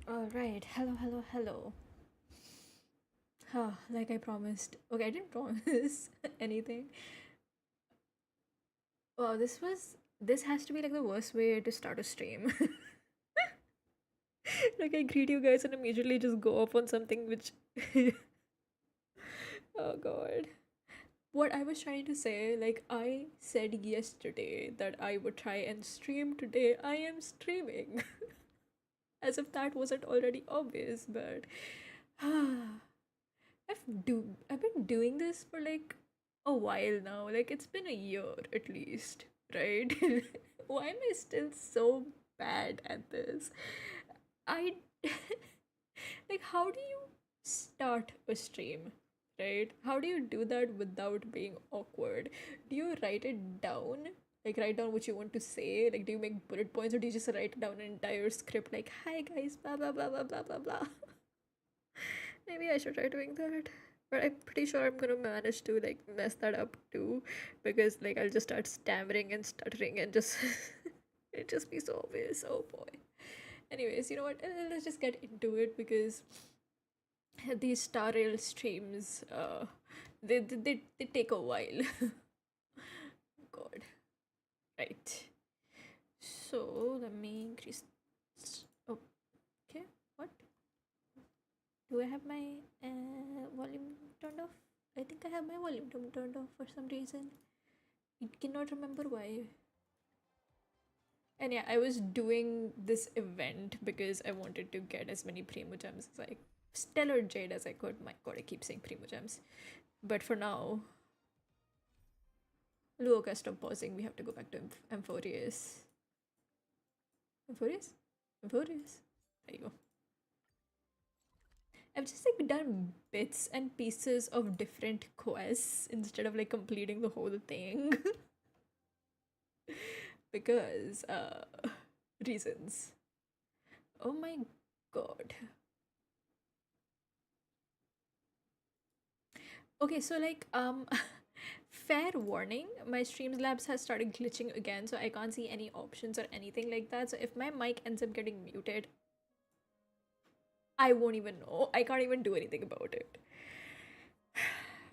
All right. Hello, hello, hello. Like I promised. Okay, I didn't promise anything. Oh, this has to be like the worst way to start a stream. Like I greet you guys and immediately just go off on something which oh god. What I was trying to say, like I said yesterday that I would try and stream today. I am streaming. As if that wasn't already obvious, but I've been doing this for like a while now. Like it's been a year at least, right? Why am I still so bad at this? I like how do you start a stream, right? How do you do that without being awkward? Do you write it down? Like write down what you want to say? Like do you make bullet points or do you just write down an entire script like hi guys blah blah blah blah blah blah blah? Maybe I should try doing that. But I'm pretty sure I'm gonna manage to like mess that up too, because like I'll just start stammering and stuttering and just it just be so obvious. Oh boy. Anyways, you know what? Let's just get into it because these Star Rail streams, they take a while. God. Right. So let me increase. Okay. What? Do I have my volume turned off? I think I have my volume turned off for some reason. I cannot remember why. And yeah, I was doing this event because I wanted to get as many Primo gems as I stellar jade as I could. My god, I keep saying Primo gems. But for now, Luoka, stop pausing. We have to go back to Amphorius. Amphorius? Amphorius? There you go. I've just like done bits and pieces of different quests instead of like completing the whole thing. Because reasons. Oh my god. Okay, so like Fair warning, my Streamlabs has started glitching again, so I can't see any options or anything like that. So if my mic ends up getting muted, I won't even know. I can't even do anything about it.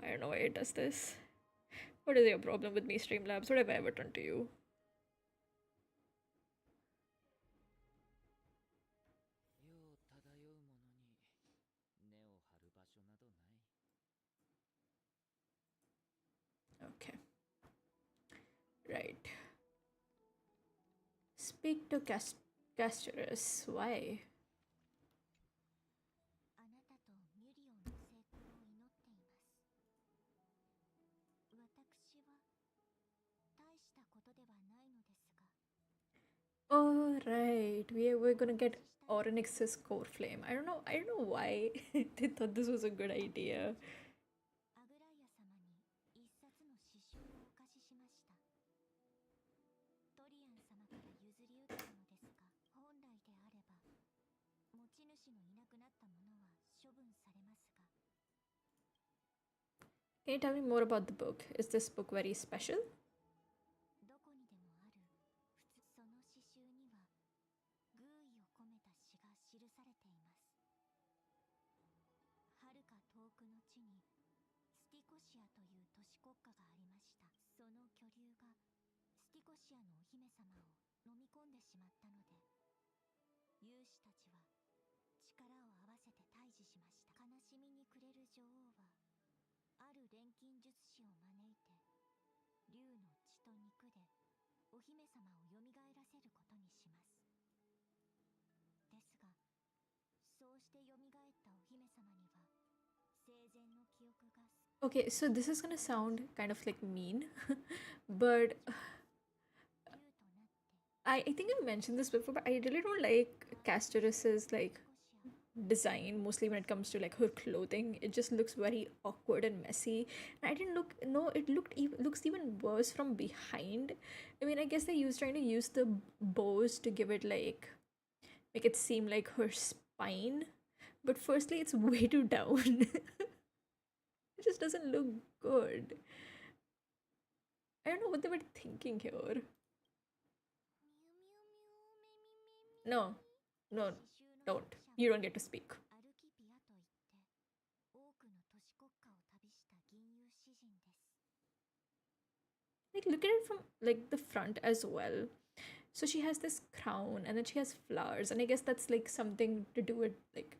I don't know why it does this. What is your problem with me, Streamlabs? What have I ever done to you? Okay. Right. Speak to Castorus. Why? Oh right, we're gonna get Oryx's core flame. I don't know why they thought this was a good idea. Can you tell me more about the book? Is this book very special? Okay, so this is gonna sound kind of like mean, but I think I mentioned this before, but I really don't like Castorus's like design, mostly when it comes to like her clothing. It just looks very awkward and messy. And I didn't look no, it looks even worse from behind. I mean, I guess they used trying to use the bows to give it like make it seem like her spine. But firstly, it's way too down. It just doesn't look good. I don't know what they were thinking here. No, no, don't. You don't get to speak. Like, look at it from like the front as well. So she has this crown and then she has flowers, and I guess that's like something to do with like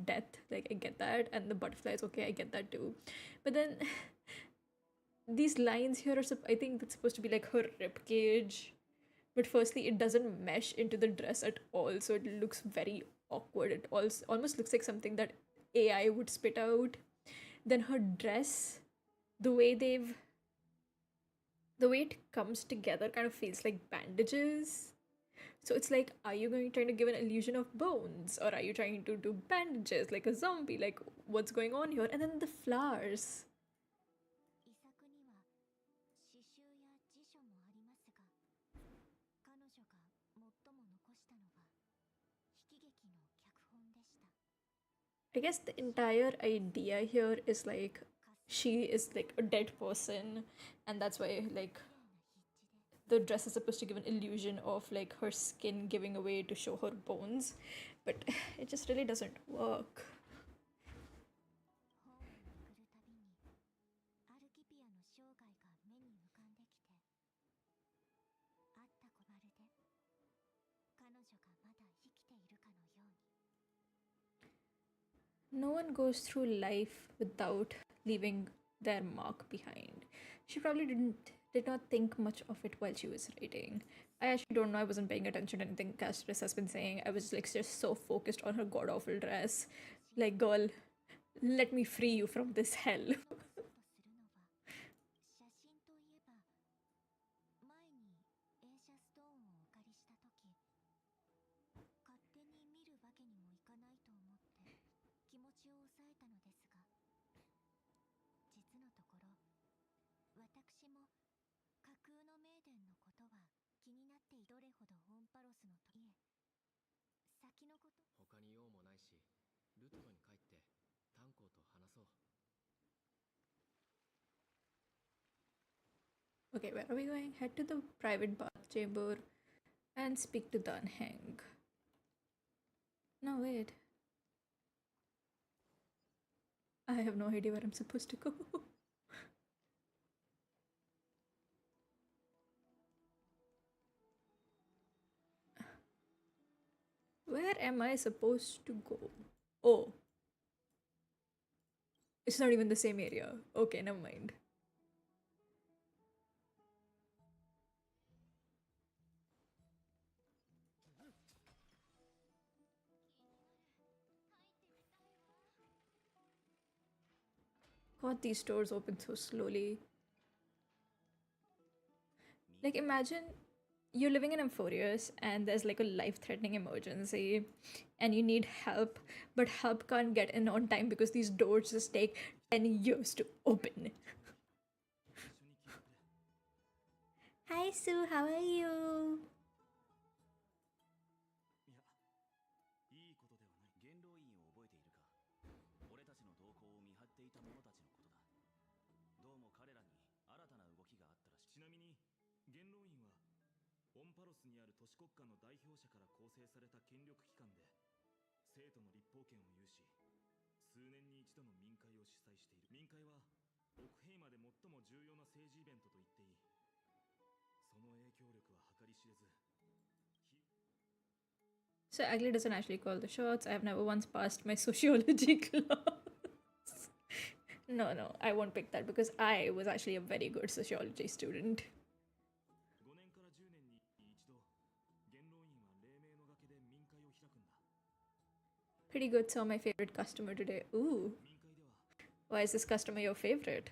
death. Like, I get that. And the butterflies, okay, I get that too. But then these lines here are, I think that's supposed to be like her rib cage. But firstly, it doesn't mesh into the dress at all, so it looks very awkward. It also almost looks like something that AI would spit out. Then her dress, the way they've the way it comes together kind of feels like bandages. So it's like, are you going trying to give an illusion of bones, or are you trying to do bandages like a zombie? Like, what's going on here? And then the flowers. I guess the entire idea here is like she is like a dead person, and that's why like the dress is supposed to give an illusion of like her skin giving away to show her bones, but it just really doesn't work. No one goes through life without leaving their mark behind. She probably did not think much of it while she was writing. I actually don't know. I wasn't paying attention to anything Castris has been saying. I was like just so focused on her god awful dress. Like, girl, let me free you from this hell. Okay, where are we going? Head to the private bath chamber and speak to Danheng. No, wait. I have no idea where I'm supposed to go. Where am I supposed to go? Oh, it's not even the same area. Okay, never mind. God, these stores open so slowly. Like, imagine you're living in Amphorius and there's like a life threatening emergency and you need help, but help can't get in on time because these doors just take 10 years to open. Hi, Sue, how are you? So Agli doesn't actually call the shots. I have never once passed my sociology class. No, no, I won't pick that because I was actually a very good sociology student. Pretty good, saw my favorite customer today. Ooh, why is this customer your favorite?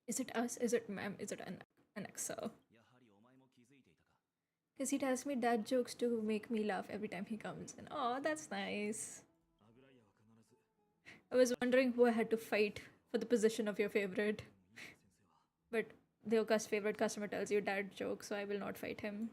Is it us? Is it ma'am? Is it an Excel? Because he tells me dad jokes to make me laugh every time he comes. And oh, that's nice. I was wondering who I had to fight for the position of your favorite. But the favorite customer tells you dad jokes, so I will not fight him.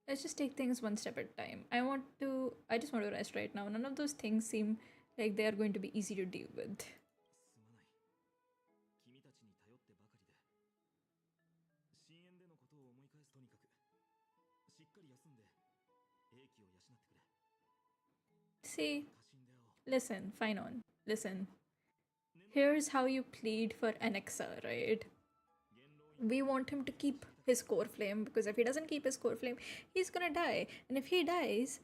Let's just take things one step at a time. I just want to rest right now. None of those things seem like they are going to be easy to deal with. See, listen, fine on. Listen. Here's how you plead for Annexa, right? We want him to keep his core flame because if he doesn't keep his core flame, he's gonna die. And if he dies,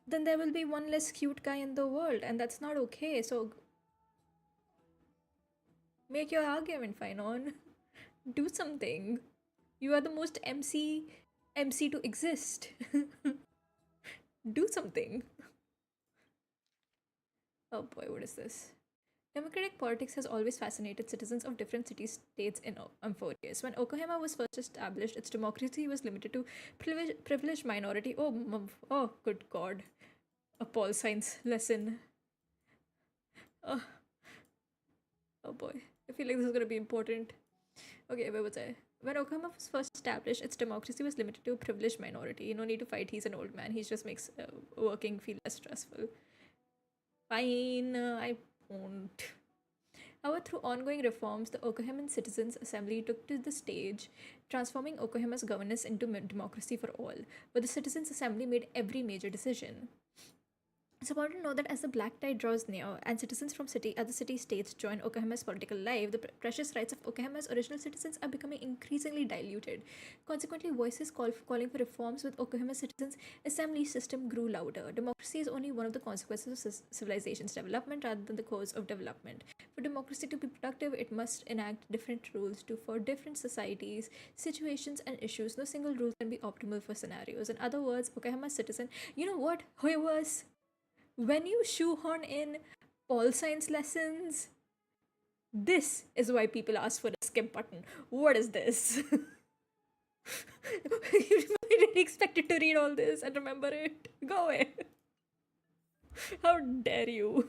then there will be one less cute guy in the world, and that's not okay. So make your argument, Finon. Do something. You are the most MC to exist. Do something. Oh boy, what is this? Democratic politics has always fascinated citizens of different city states in Amphorius. When Oklahoma was first established, its democracy was limited to privileged minority. Oh, good God. A pol science lesson. Uh, Oh boy. I feel like this is gonna be important. Okay, where was I? When Oklahoma was first established, its democracy was limited to a privileged minority. No need to fight, he's an old man. He just makes working feel less stressful. Fine, I won't. However, through ongoing reforms, the Oklahoman Citizens Assembly took to the stage, transforming Oklahoma's governance into democracy for all, where the Citizens Assembly made every major decision. It's important to know that as the black tide draws near and citizens from other city states join Oklahoma's political life, the precious rights of Oklahoma's original citizens are becoming increasingly diluted. Consequently, voices calling for reforms with Oklahoma citizens' assembly system grew louder. Democracy is only one of the consequences of civilization's development rather than the cause of development. For democracy to be productive, it must enact different rules for different societies, situations, and issues. No single rule can be optimal for scenarios. In other words, Oklahoma citizen, you know what? However's when you shoehorn in pol science lessons, this is why people ask for a skip button. What is this? You didn't expect it to read all this and remember it. Go away. How dare you?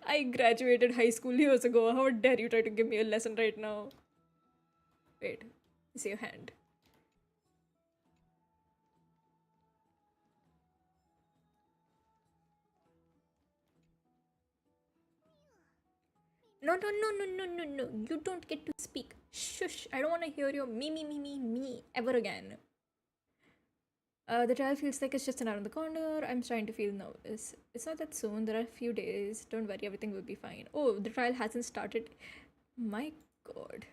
I graduated high school years ago. How dare you try to give me a lesson right now? Wait, I see your hand. No, no, no, no, no, no, no. You don't get to speak. Shush. I don't want to hear your me ever again. The trial feels like it's just around the corner. I'm starting to feel nervous. It's not that soon. There are a few days. Don't worry, everything will be fine. Oh, the trial hasn't started. My god.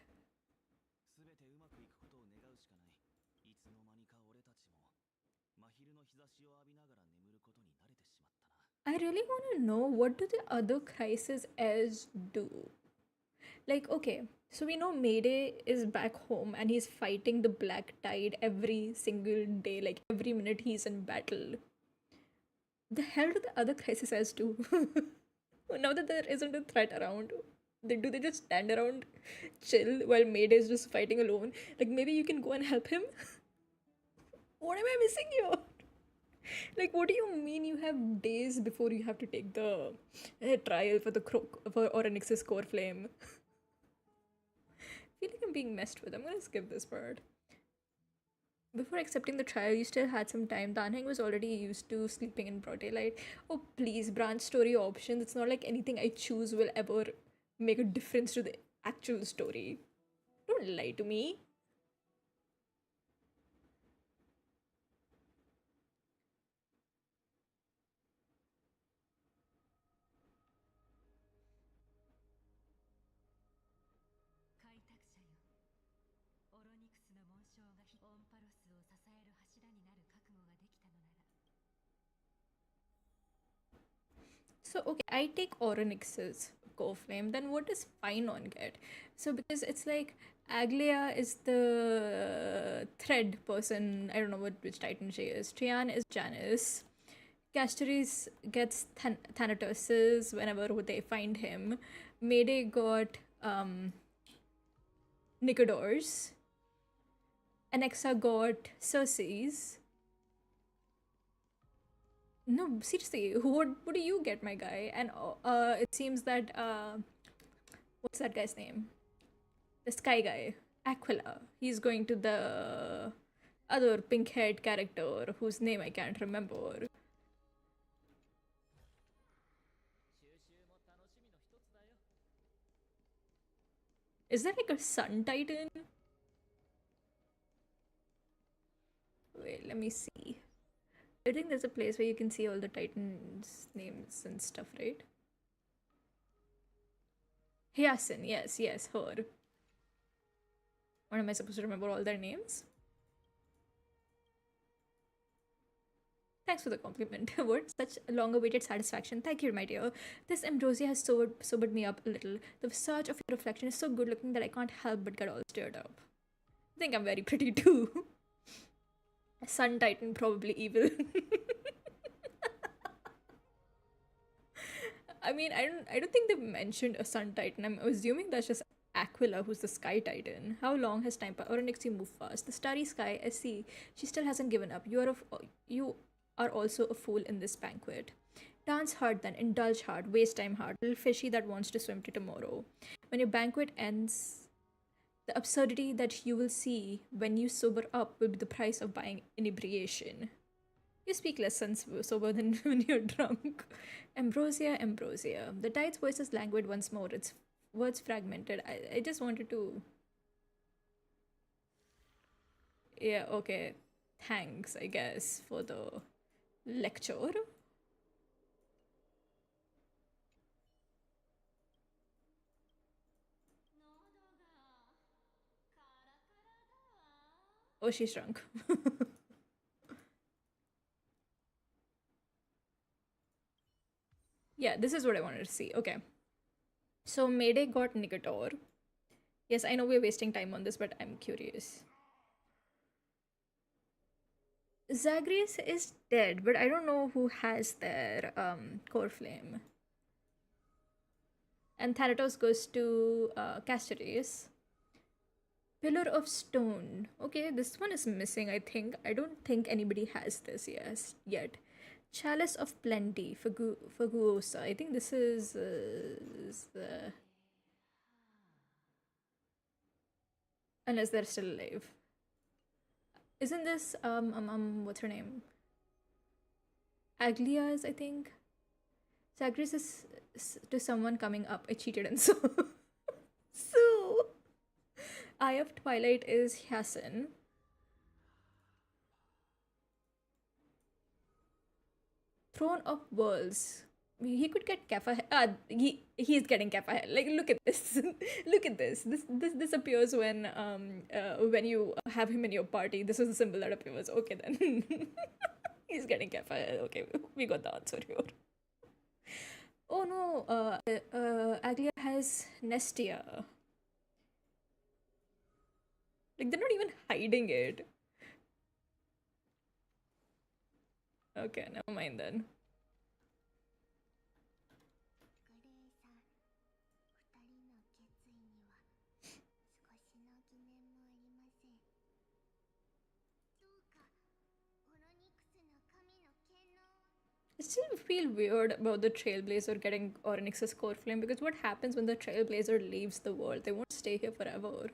I really want to know, what do the other crisis heirs do? Like, okay, so we know Mayday is back home and he's fighting the black tide every single day, like every minute he's in battle. The hell do the other crisis heirs do? Now that there isn't a threat around, do they just stand around, chill while Mayday is just fighting alone? Like, maybe you can go and help him? What am I missing here? Like, what do you mean you have days before you have to take the trial for the for Oryx's core flame? I feel like I'm being messed with. I'm gonna skip this part. Before accepting the trial, you still had some time. Danheng was already used to sleeping in broad daylight. Oh, please, branch story options. It's not like anything I choose will ever make a difference to the actual story. Don't lie to me. So, okay, I take Oryx's core flame. Then what does Painon get? So, because it's like Aglia is the thread person. I don't know which Titan she is. Trian is Janice. Castoris gets Thanatos whenever they find him. Mayday got Nicodors. Anexa got Circe's. No, seriously, what do you get, my guy? And it seems that what's that guy's name? The sky guy, Aquila. He's going to the other pink-haired character whose name I can't remember. Is that like a sun titan? Wait, let me see. I think there's a place where you can see all the titans' names and stuff, right? Hyacinth, yes, yes, her. What am I supposed to remember all their names? Thanks for the compliment. What? Such long awaited satisfaction. Thank you, my dear. This ambrosia has sobered me up a little. The visage of your reflection is so good looking that I can't help but get all stirred up. I think I'm very pretty too. Sun Titan, probably evil. I mean, I don't think they've mentioned a Sun Titan. I'm assuming that's just Aquila, who's the Sky Titan. How long has time passed? Onyx, you move fast. The starry sky, I see. She still hasn't given up. You are also a fool in this banquet. Dance hard then, indulge hard, waste time hard, little fishy that wants to swim to tomorrow. When your banquet ends, the absurdity that you will see when you sober up will be the price of buying inebriation. You speak less sober than when you're drunk. Ambrosia, ambrosia. The tide's voice is languid once more, its words fragmented. I just wanted to. Yeah, okay. Thanks, I guess, for the lecture. Oh, she's drunk. Yeah, this is what I wanted to see. Okay. So Mayday got Nigator. Yes, I know we're wasting time on this, but I'm curious. Zagreus is dead, but I don't know who has their core flame. And Thanatos goes to Castoris. Pillar of Stone. Okay, this one is missing, I think. I don't think anybody has this yet. Chalice of Plenty, Faguosa. I think this is the. Unless they're still alive. Isn't this, what's her name? Aglia's, I think. Zagreus is to someone coming up. I cheated and so. So. Eye of Twilight is Hyasin. Throne of Worlds. He could get Kappa. He's getting Kappa. Like, look at this. Look at this. This appears when you have him in your party. This is the symbol that appears. Okay then. He's getting Kappa. Okay, we got the answer here. Oh no. Aglia has Nestia. Like, they're not even hiding it. Okay, never mind then. I still feel weird about the Trailblazer getting Oryx's core flame because what happens when the Trailblazer leaves the world? They won't stay here forever.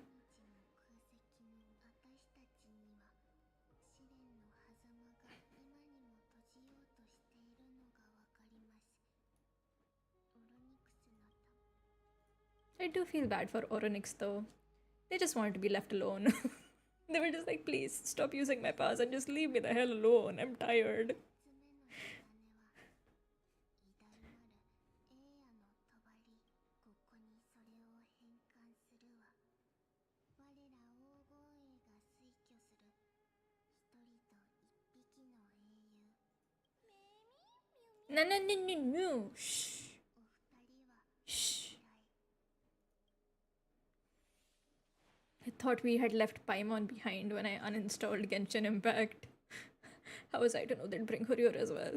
I do feel bad for Oronix though. They just wanted to be left alone. They were just like, please stop using my powers and just leave me the hell alone. I'm tired. No, no, no, no, no. Shh. Shh. I thought we had left Paimon behind when I uninstalled Genshin Impact. How was I to know they'd bring her here as well?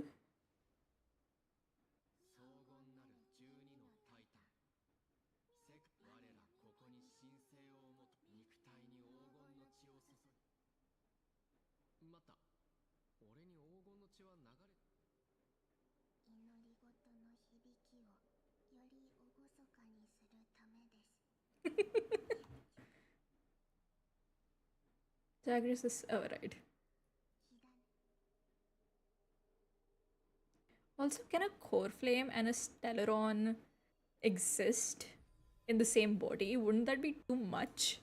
Zagreus is. Oh, right. Also, can a core flame and a Stellaron exist in the same body? Wouldn't that be too much?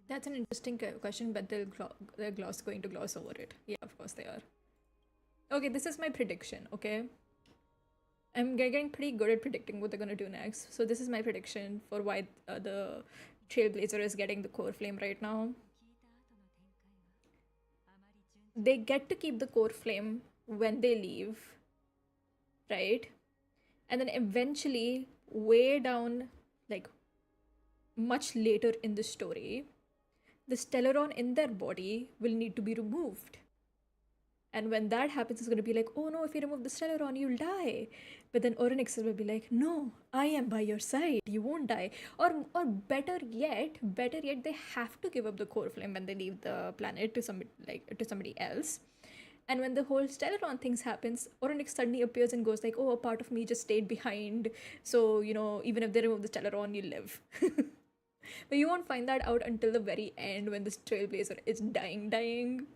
That's an interesting question, but they're going to gloss over it. Yeah, of course they are. Okay, this is my prediction, okay? I'm getting pretty good at predicting what they're gonna do next. So this is my prediction for why the Trailblazer is getting the core flame right now. they get to keep the core flame when they leave, right? And then eventually, way down, like much later in the story, the Stellaron in their body will need to be removed. And when that happens, it's going to be like, oh no, if you remove the Stellaron, you'll die. But then Orynyx will be like, no, I am by your side. You won't die. Or better yet, they have to give up the core flame when they leave the planet to somebody else. And when the whole Stellaron things happens, Orynyx suddenly appears and goes like, oh, a part of me just stayed behind. So, even if they remove the Stellaron, you live. But you won't find that out until the very end when this Trailblazer is dying.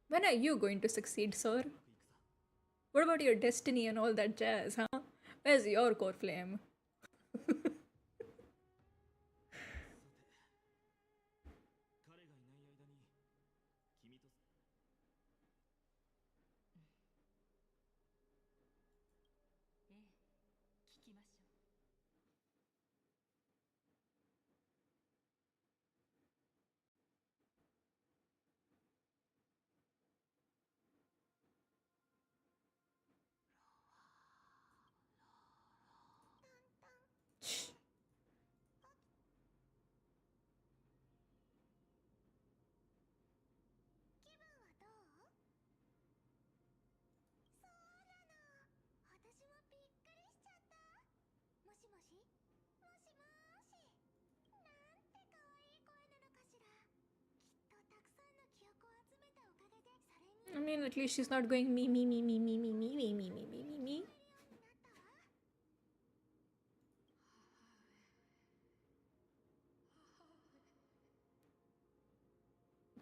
When are you going to succeed, sir? What about your destiny and all that jazz, huh? Where's your core flame? I mean, at least she's not going me.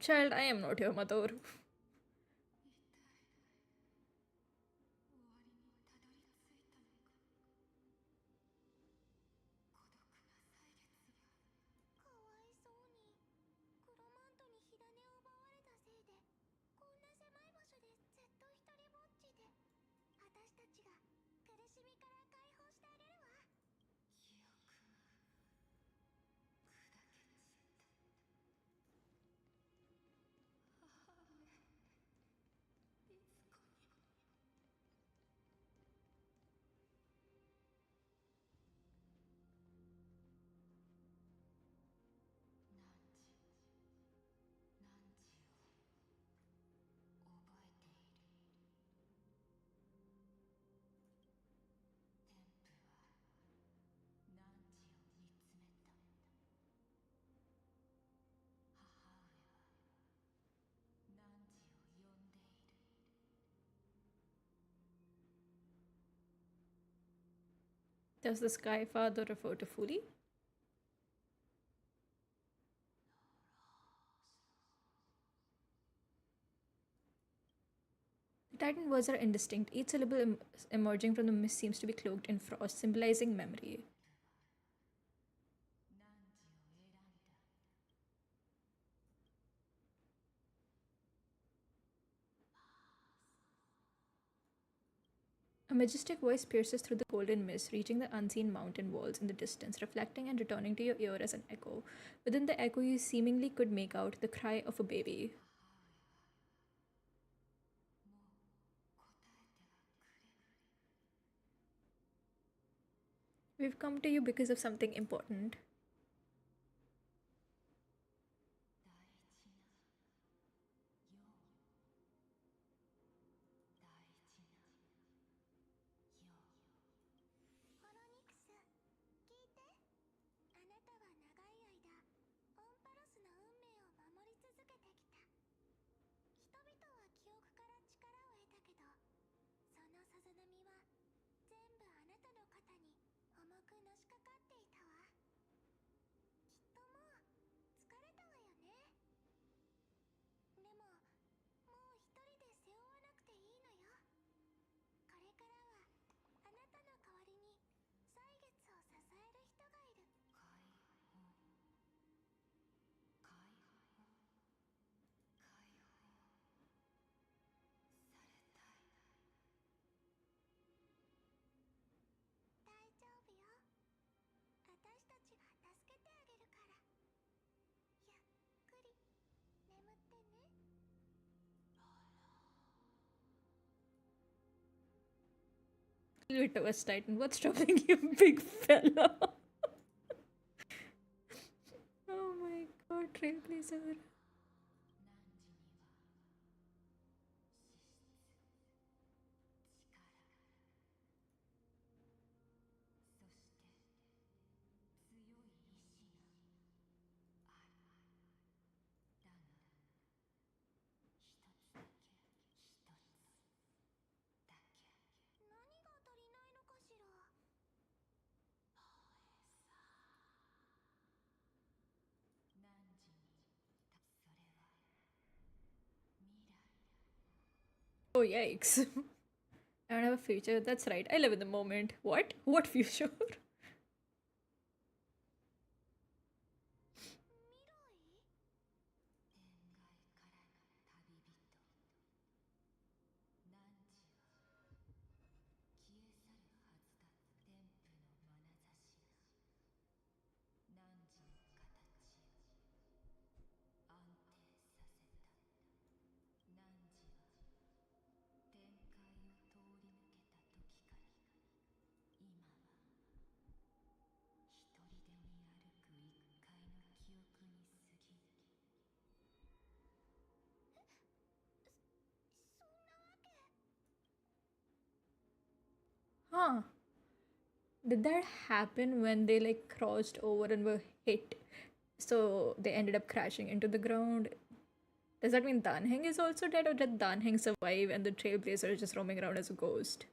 Child, I am not your mother. Does the Sky Father refer to Fuli? The Titan words are indistinct. Each syllable emerging from the mist seems to be cloaked in frost, symbolizing memory. A majestic voice pierces through the golden mist, reaching the unseen mountain walls in the distance, reflecting and returning to your ear as an echo. Within the echo, you seemingly could make out the cry of a baby. We've come to you because of something important. Liphe Titan, what's troubling you, big fella? Oh my god, Trailblazer. Oh, yikes. I don't have a future. That's right. I live in the moment. What? What future? Huh. Did that happen when they like crossed over and were hit? So they ended up crashing into the ground. Does that mean Danheng is also dead, or did Danheng survive and the Trailblazer is just roaming around as a ghost?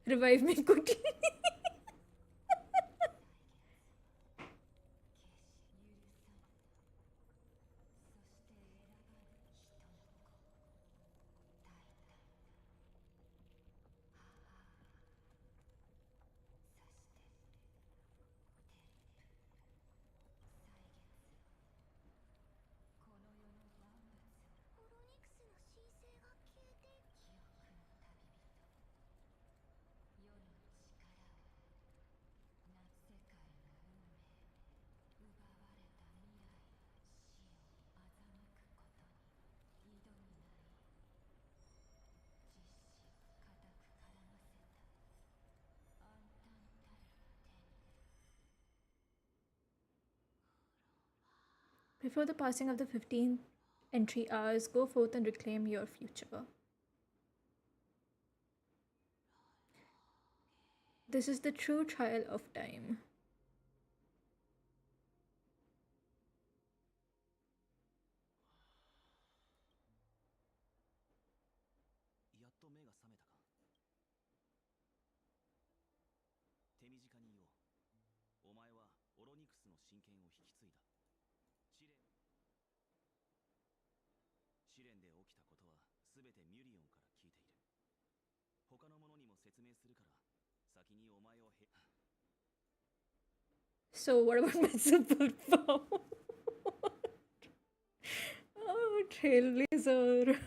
Revive me quickly. Before the passing of the 15th entry hours, go forth and reclaim your future. This is the true trial of time. So, what about my superpower? Oh, Trailblazer.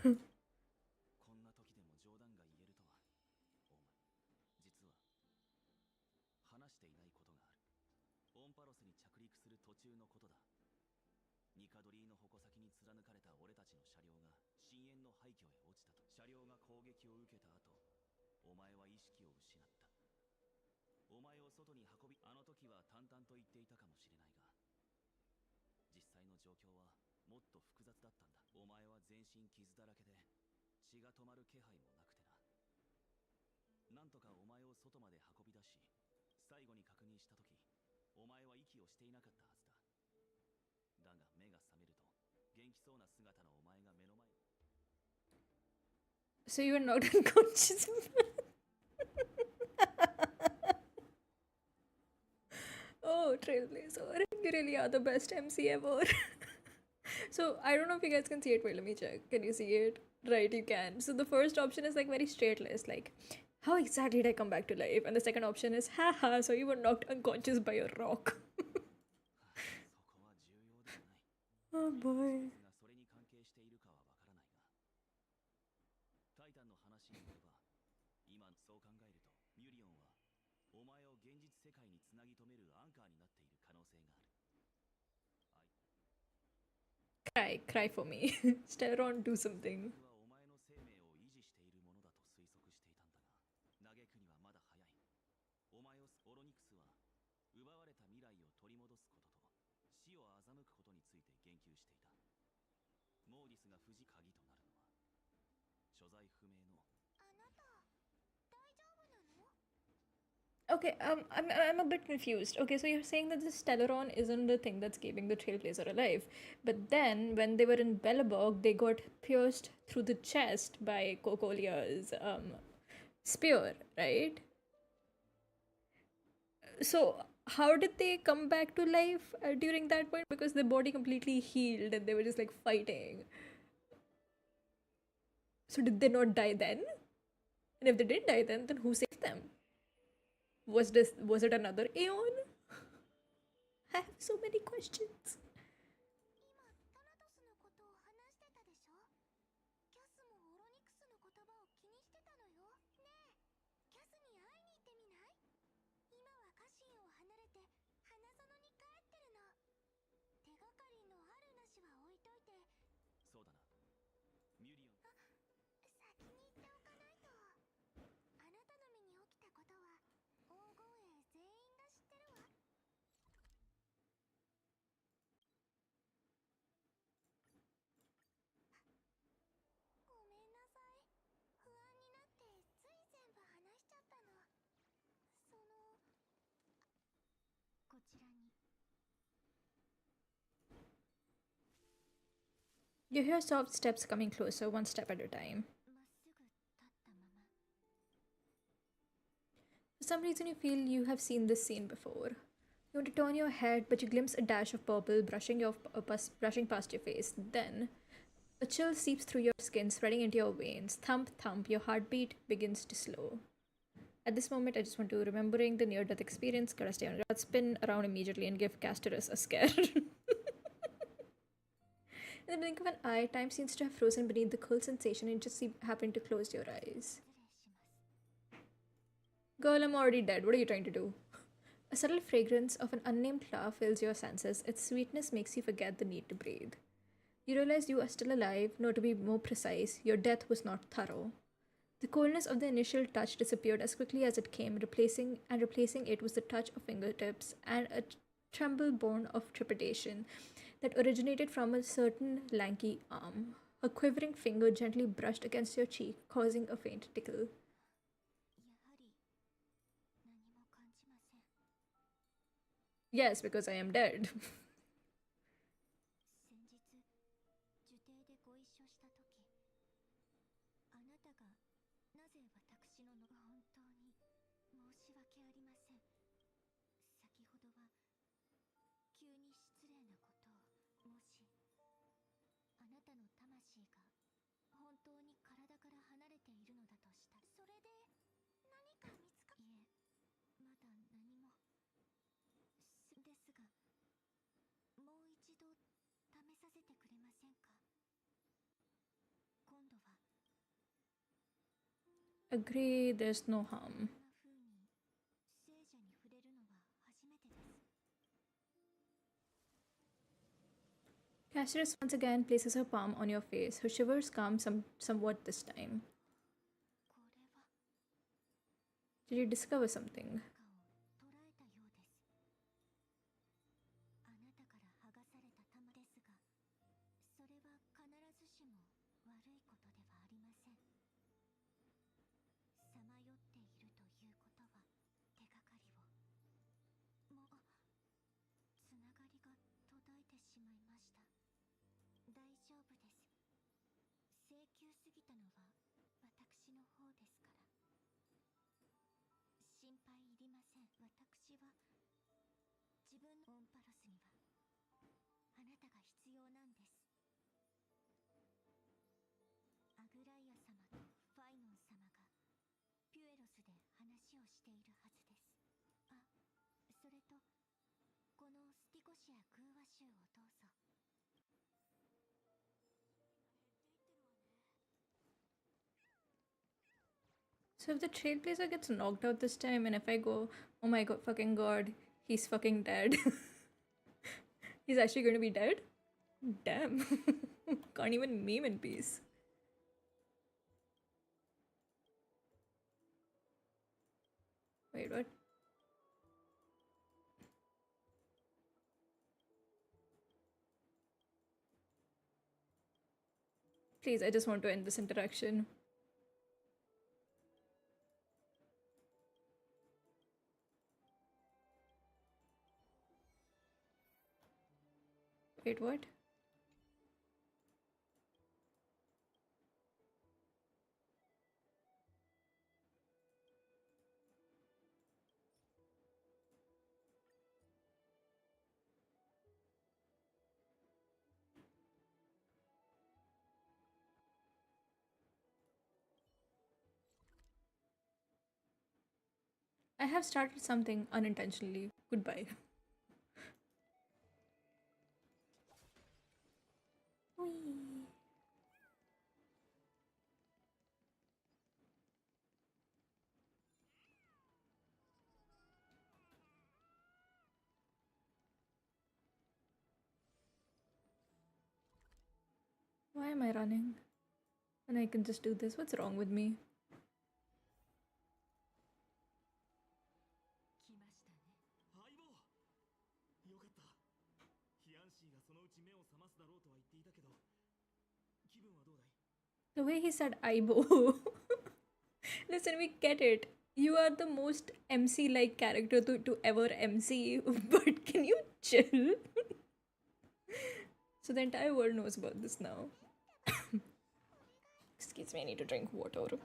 So, you were not unconscious. Oh, Trailblazer. You really are the best MC ever. So I don't know if you guys can see it. Wait, let me check. Can you see it? Right, you can. So the first option is like very straight list, like how exactly did I come back to life? And the second option is haha, so you were knocked unconscious by a rock. Oh boy. Cry for me. Stellaron, do something. Okay, I'm a bit confused. Okay, so you're saying that the Stellaron isn't the thing that's keeping the Trailblazer alive, but then when they were in Belleborg, they got pierced through the chest by Cocolia's spear, right? So how did they come back to life during that point? Because their body completely healed and they were just like fighting. So did they not die then? And if they did die then who saved them? Was it another Aeon? I have so many questions. You hear soft steps coming closer, one step at a time. For some reason, you feel you have seen this scene before. You want to turn your head, but you glimpse a dash of purple brushing past your face. Then, a chill seeps through your skin, spreading into your veins. Thump, thump, your heartbeat begins to slow. At this moment, I just want to, remembering the near-death experience, gotta stay on it. Spin around immediately and give Castorus a scare. In the blink of an eye, time seems to have frozen beneath the cold sensation and you just happened to close your eyes. Girl, I'm already dead. What are you trying to do? A subtle fragrance of an unnamed flower fills your senses. Its sweetness makes you forget the need to breathe. You realize you are still alive, no, to be more precise, your death was not thorough. The coldness of the initial touch disappeared as quickly as it came, replacing it was the touch of fingertips and a tremble born of trepidation that originated from a certain lanky arm. A quivering finger gently brushed against your cheek, causing a faint tickle. Yes, because I am dead. Agree, there's no harm. Cassius once again places her palm on your face. Her shivers calm somewhat this time. Did you discover something? So if the trailblazer gets knocked out this time, and if I go, oh my god, fucking god, he's fucking dead. He's actually going to be dead? Damn. Can't even meme in peace. Wait, what? Please, I just want to end this interaction. Wait, what? I have started something unintentionally. Goodbye. Whee. Why am I running? And I can just do this. What's wrong with me? The way he said Aibo. Listen, we get it. You are the most MC like character to ever MC, but can you chill? So the entire world knows about this now. Excuse me, I need to drink water.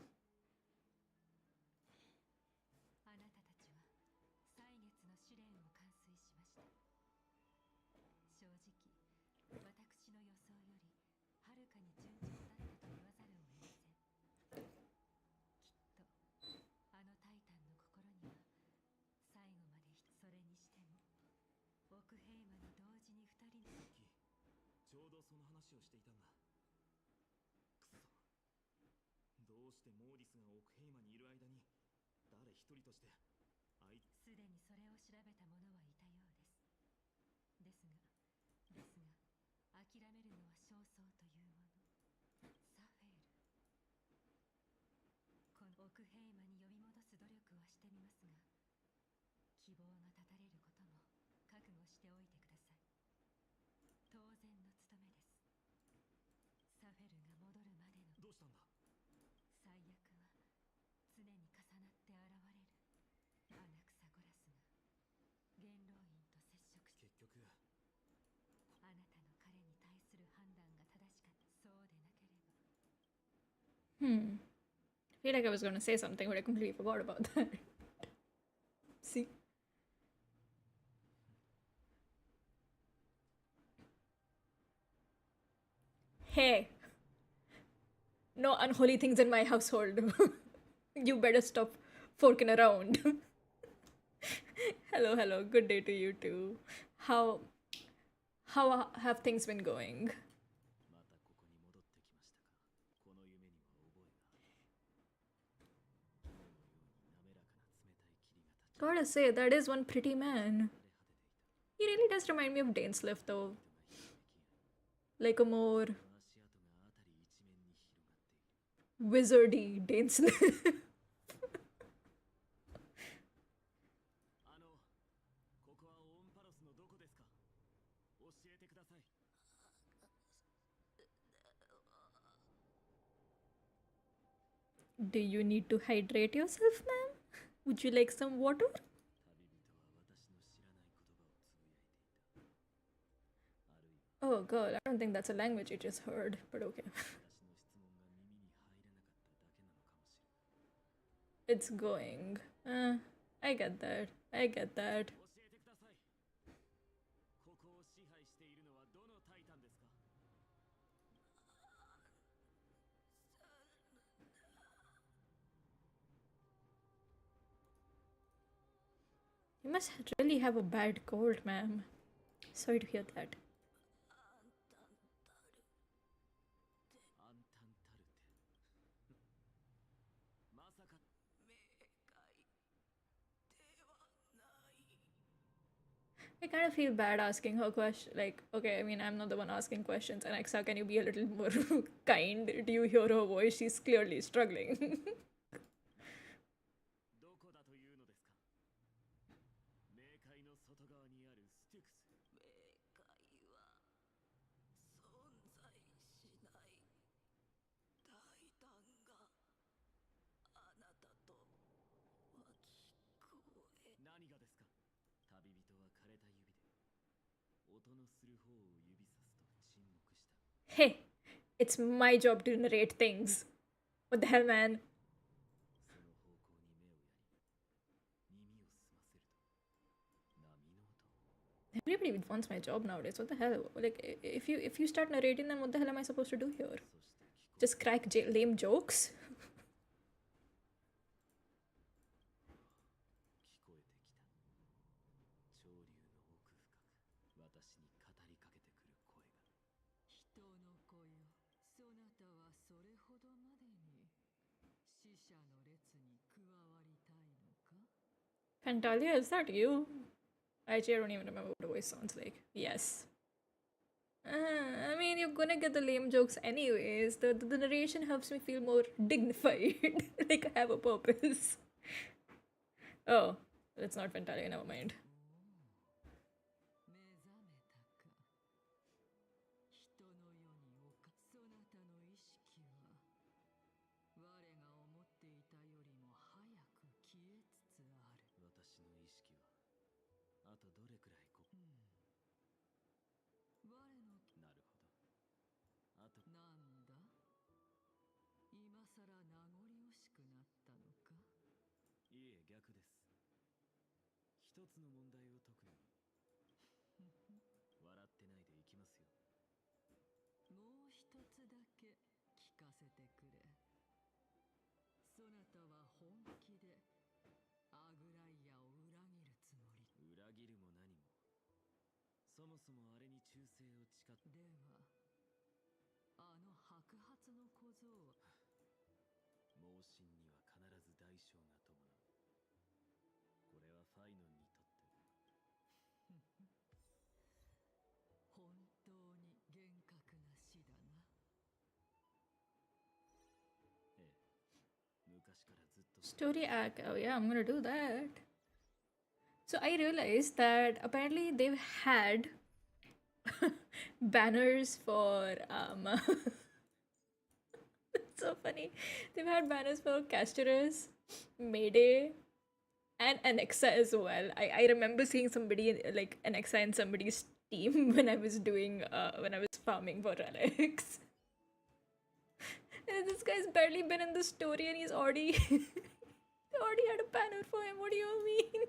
I feel like I was gonna say something, but I completely forgot about that. See? Hey! No unholy things in my household. You better stop forking around. Hello. Good day to you too. How have things been going? Gotta say, that is one pretty man. He really does remind me of Liphe though. Like a more wizardy Liphe. Do you need to hydrate yourself, ma'am? Would you like some water? Oh god, I don't think that's a language you just heard, but okay. It's going. I get that. I get that. You must really have a bad cold, ma'am. Sorry to hear that. I kind of feel bad asking her question. Like, okay, I mean, I'm not the one asking questions. Alexa, can you be a little more kind? Do you hear her voice? She's clearly struggling. Hey, it's my job to narrate things. What the hell, man? Everybody wants my job nowadays. What the hell? Like, if you start narrating, then what the hell am I supposed to do here? Just crack lame jokes? Fantalia, is that you? Actually, I don't even remember what the voice sounds like. Yes. I mean, you're gonna get the lame jokes anyways. The narration helps me feel more dignified. Like I have a purpose. Oh, it's not Fantalia, never mind. Story arc. Oh yeah, I'm gonna do that. So I realized that apparently they've had banners for it's so funny. They've had banners for Castorus, Mayday, and Alexa as well. I remember seeing somebody like Alexa in somebody's team when I was doing when I was farming for relics. And this guy's barely been in the story and he's already they already had a banner for him. What do you mean?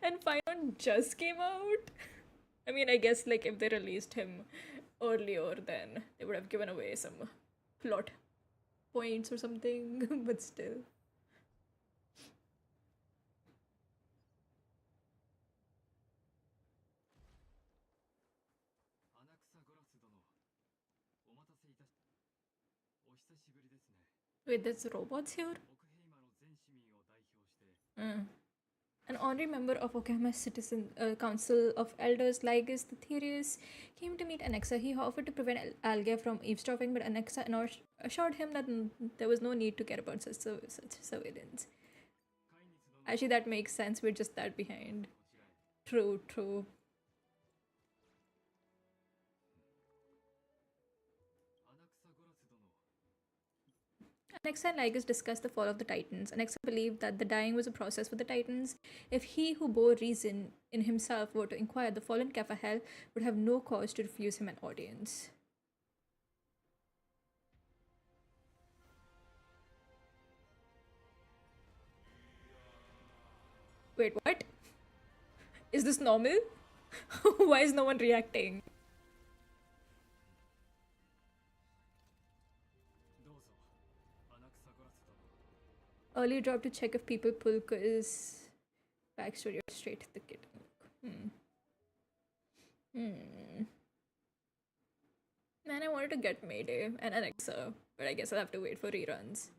And Final just came out. I mean, I guess like if they released him earlier, then they would have given away some plot points or something. But still. Wait, there's robots here? An honorary member of Okama's Citizen Council of Elders, Lygus the Therius, came to meet Alexa. He offered to prevent Alga from eavesdropping, but Alexa assured him that there was no need to care about such surveillance. Actually, that makes sense. We're just that behind. True, true. Alexa and Lygus discussed the fall of the Titans. Alexa believed that the dying was a process for the Titans. If he who bore reason in himself were to inquire, the fallen Kefahel would have no cause to refuse him an audience. Wait, what? Is this normal? Why is no one reacting? Early drop to check if people pull, cause Backstory or straight to the kitten. Hmm. Man, I wanted to get Mayday and Alexa, but I guess I'll have to wait for reruns.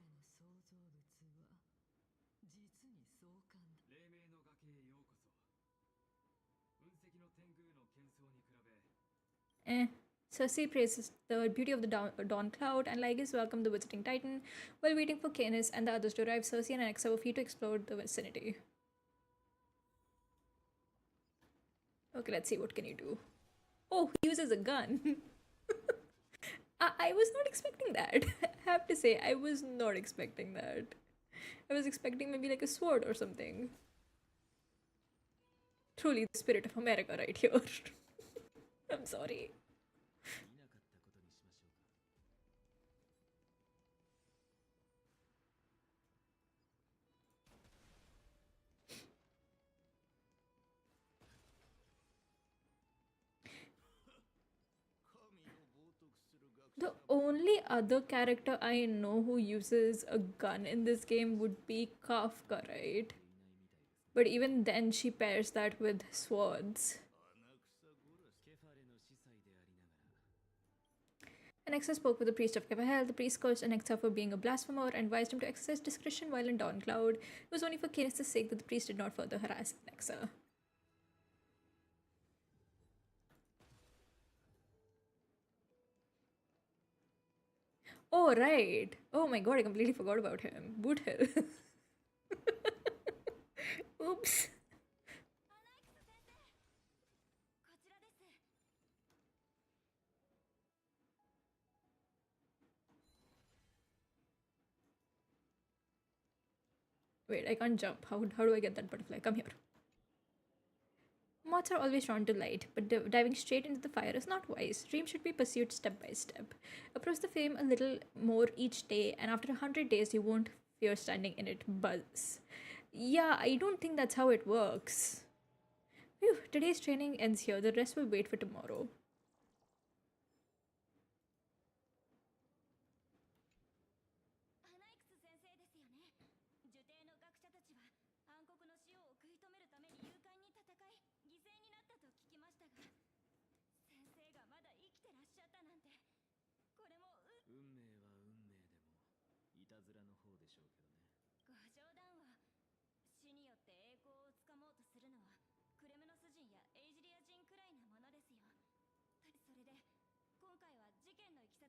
Eh. Cersei praises the beauty of the dawn cloud, and Lygus welcome the visiting titan. While waiting for Canis and the others to arrive, Cersei and Alexa were free to explore the vicinity. Okay, let's see, what can you do? Oh, he uses a gun. I was not expecting that. I have to say, I was not expecting that. I was expecting maybe like a sword or something. Truly the spirit of America right here. I'm sorry. The only other character I know who uses a gun in this game would be Kafka, right? But even then, she pairs that with swords. Alexa spoke with the priest of Kevahel. The priest cursed Alexa for being a blasphemer and advised him to exercise discretion while in Dawncloud. It was only for Canis' sake that the priest did not further harass Alexa. Oh, right. Oh my god, I completely forgot about him. Boot Hill. Oops. Wait, I can't jump. How do I get that butterfly? Come here. Moths are always drawn to light, but diving straight into the fire is not wise. Dreams should be pursued step by step. Approach the flame a little more each day, and after 100 days, you won't fear standing in it. Buzz. Yeah, I don't think that's how it works. Phew, today's training ends here. The rest will wait for tomorrow.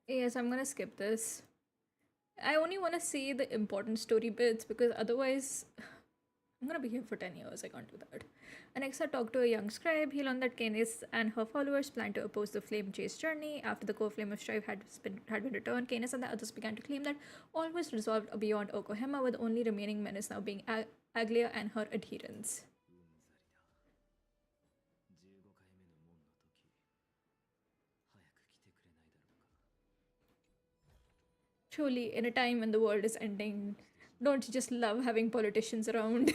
Yes, I'm gonna skip this. I only want to see the important story bits because otherwise, I'm gonna be here for 10 years. I can't do that. Alexa talked to a young scribe. He learned that Canis and her followers planned to oppose the Flame Chase journey. After the core flame of strife had been returned, Canis and the others began to claim that all was resolved beyond Okohema, with the only remaining menace now being Aglia and her adherents. Truly, in a time when the world is ending, don't you just love having politicians around?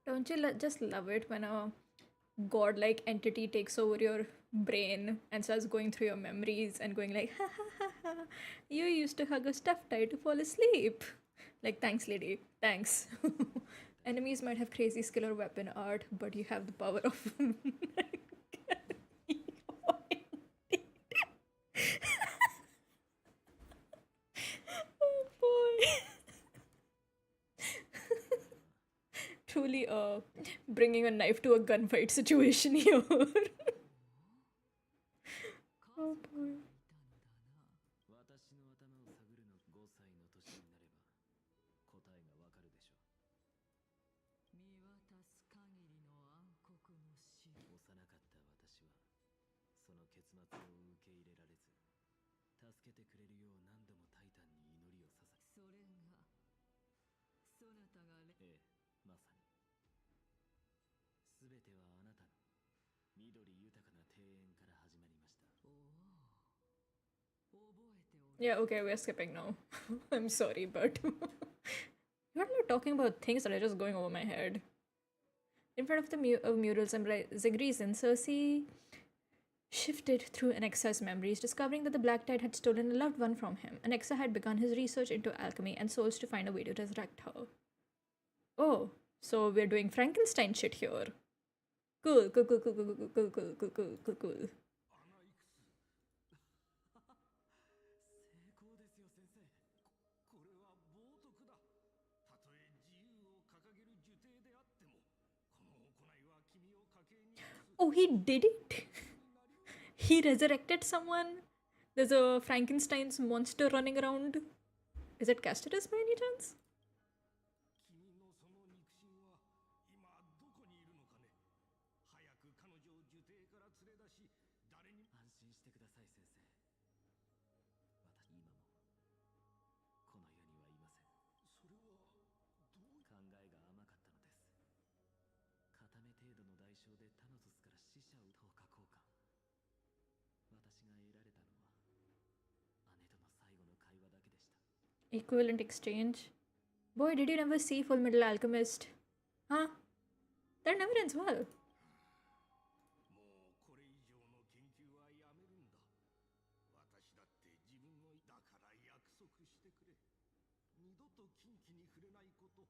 Don't you just love it when a godlike entity takes over your brain and starts going through your memories and going like, ha ha ha ha, you used to hug a stuffed tie to fall asleep. Like, thanks, lady. Thanks. Enemies might have crazy skill or weapon art, but you have the power of. Oh boy. Truly, bringing a knife to a gunfight situation here. Oh boy. 私の頭を探るの5歳の年になれば答えがわかるでしょう。見渡す限りの暗黒の死。幼かった私はその結末を受け入れられず、助けてくれるよう何度もタイタンに祈りを捧げ。それがそなたがええ、まさに。すべてはあなたの緑豊かな庭園から始まりました。おお。Yeah, okay, we're skipping now. I'm sorry, but you're not talking about things that are just going over my head. In front of the mural symbolizing reason, Cersei shifted through Anexa's memories, discovering that the Black Tide had stolen a loved one from him. Anexa had begun his research into alchemy and souls to find a way to resurrect her. Oh, so we're doing Frankenstein shit here. Cool, cool, cool, cool, cool, cool, cool, cool, cool, cool, cool, cool. 君を家系に Oh, he did it? He resurrected someone? There's a Frankenstein's monster running around. Is it Casterus by any chance? 君のその肉親は今どこにいるのかね。早く彼女を樹底から連れ出し、誰に安心してください先生。私今もこの世にはいません。それはどう考えが甘かったのです。片目程度の代償でタノトスから死者を10日交換。私が得られたのは姉との最後の会話だけでした。Equivalent exchange. Boy, did you never see Full Metal Alchemist? Huh? That never ends well. もうこれ以上の研究はやめるんだ。私だって自分のだから約束してくれ。二度と禁忌に触れないこと。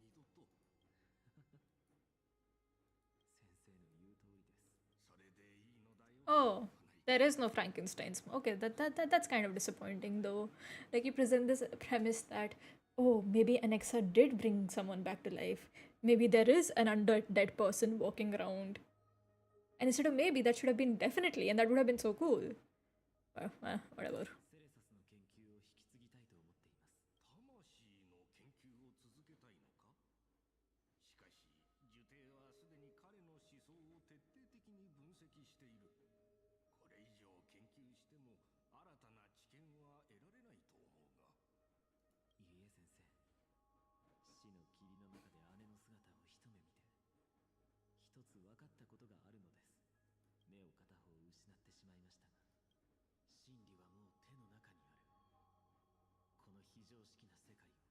そして二度と。先生の言う通りです。それでいいのだよ。Oh, there is no Frankenstein's. Okay, that's kind of disappointing though. Like you present this premise that oh, maybe Anexa did bring someone back to life. Maybe there is an undead person walking around. And instead of maybe, that should have been definitely, and that would have been so cool. Whatever. している。これ以上研究しても新たな知見は得られないと思うが。いいえ先生。死の霧の中で姉の姿を一目見て、一つ分かったことがあるのです。目を片方失ってしまいましたが、真理はもう手の中にある。この非常識な世界を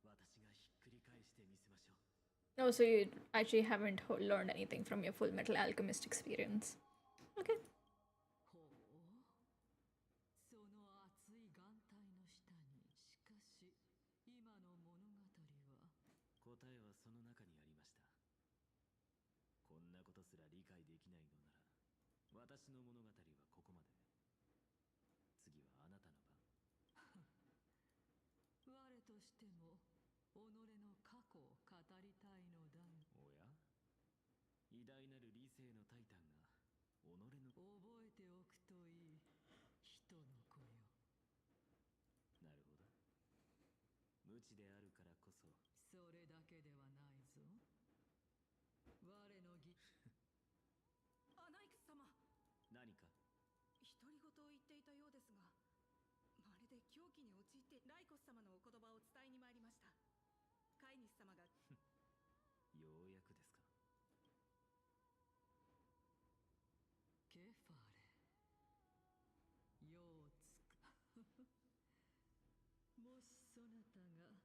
私がひっくり返してみせましょう。Oh, so you actually haven't learned anything from your Full Metal Alchemist experience. Okay. その熱い眼帯の下にしかし今の物語は答えはその中にありました。こんなことすら理解できないのなら私の物語はここまで。次はあなたの番。我としても己の過去を語りたいのだ。おや、偉大なる理性のタイタンが己の覚えておくといい人の子よ。なるほど。無知であるからこそ。それだけではないぞ。我の義アナイクス様。何か独り言を言っていたようですが、まるで狂気に陥ってライコス様のお言葉を伝えに参りました。飼い主様がようやくですか。ケファレ、ようつか。もしそなたが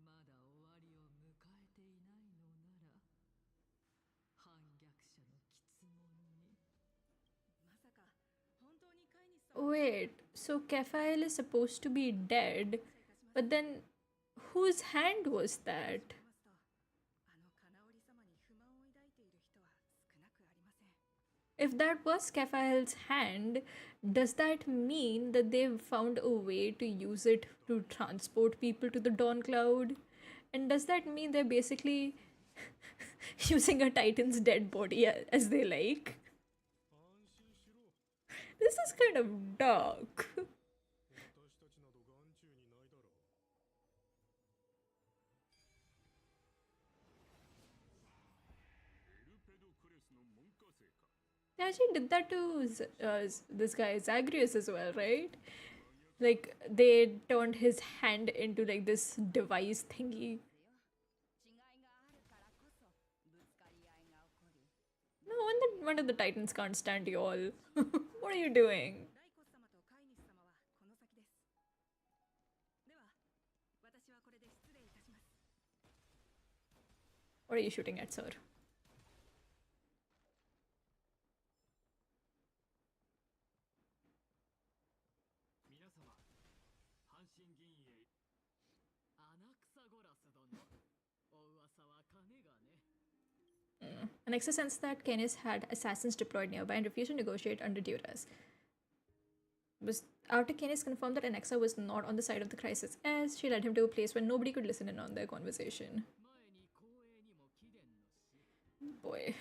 まだ終わりを迎えていないのなら、反逆者の詰問に。まさか本当に飼い主さん。 Wait, so Caphael is supposed to be dead, but then whose hand was that? あのカナオリ様に不満を抱いている人は少なくありません。 If that was Caphael's hand, does that mean that they've found a way to use it to transport people to the Dawn Cloud? And does that mean they're basically using a Titan's dead body as they like? This is kind of dark. They actually did that to this guy Zagreus as well, right? Like they turned his hand into like this device thingy. No wonder the Titans can't stand you all. What are you doing? What are you shooting at, sir? Alexa sensed that Canis had assassins deployed nearby and refused to negotiate under duress. After Canis confirmed that Alexa was not on the side of the crisis, as she led him to a place where nobody could listen in on their conversation. Boy.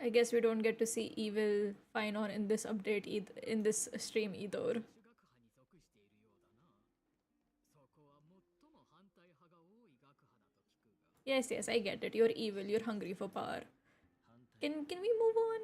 I guess we don't get to see evil Finon in this update in this stream either. Yes, I get it. You're evil. You're hungry for power. Can we move on?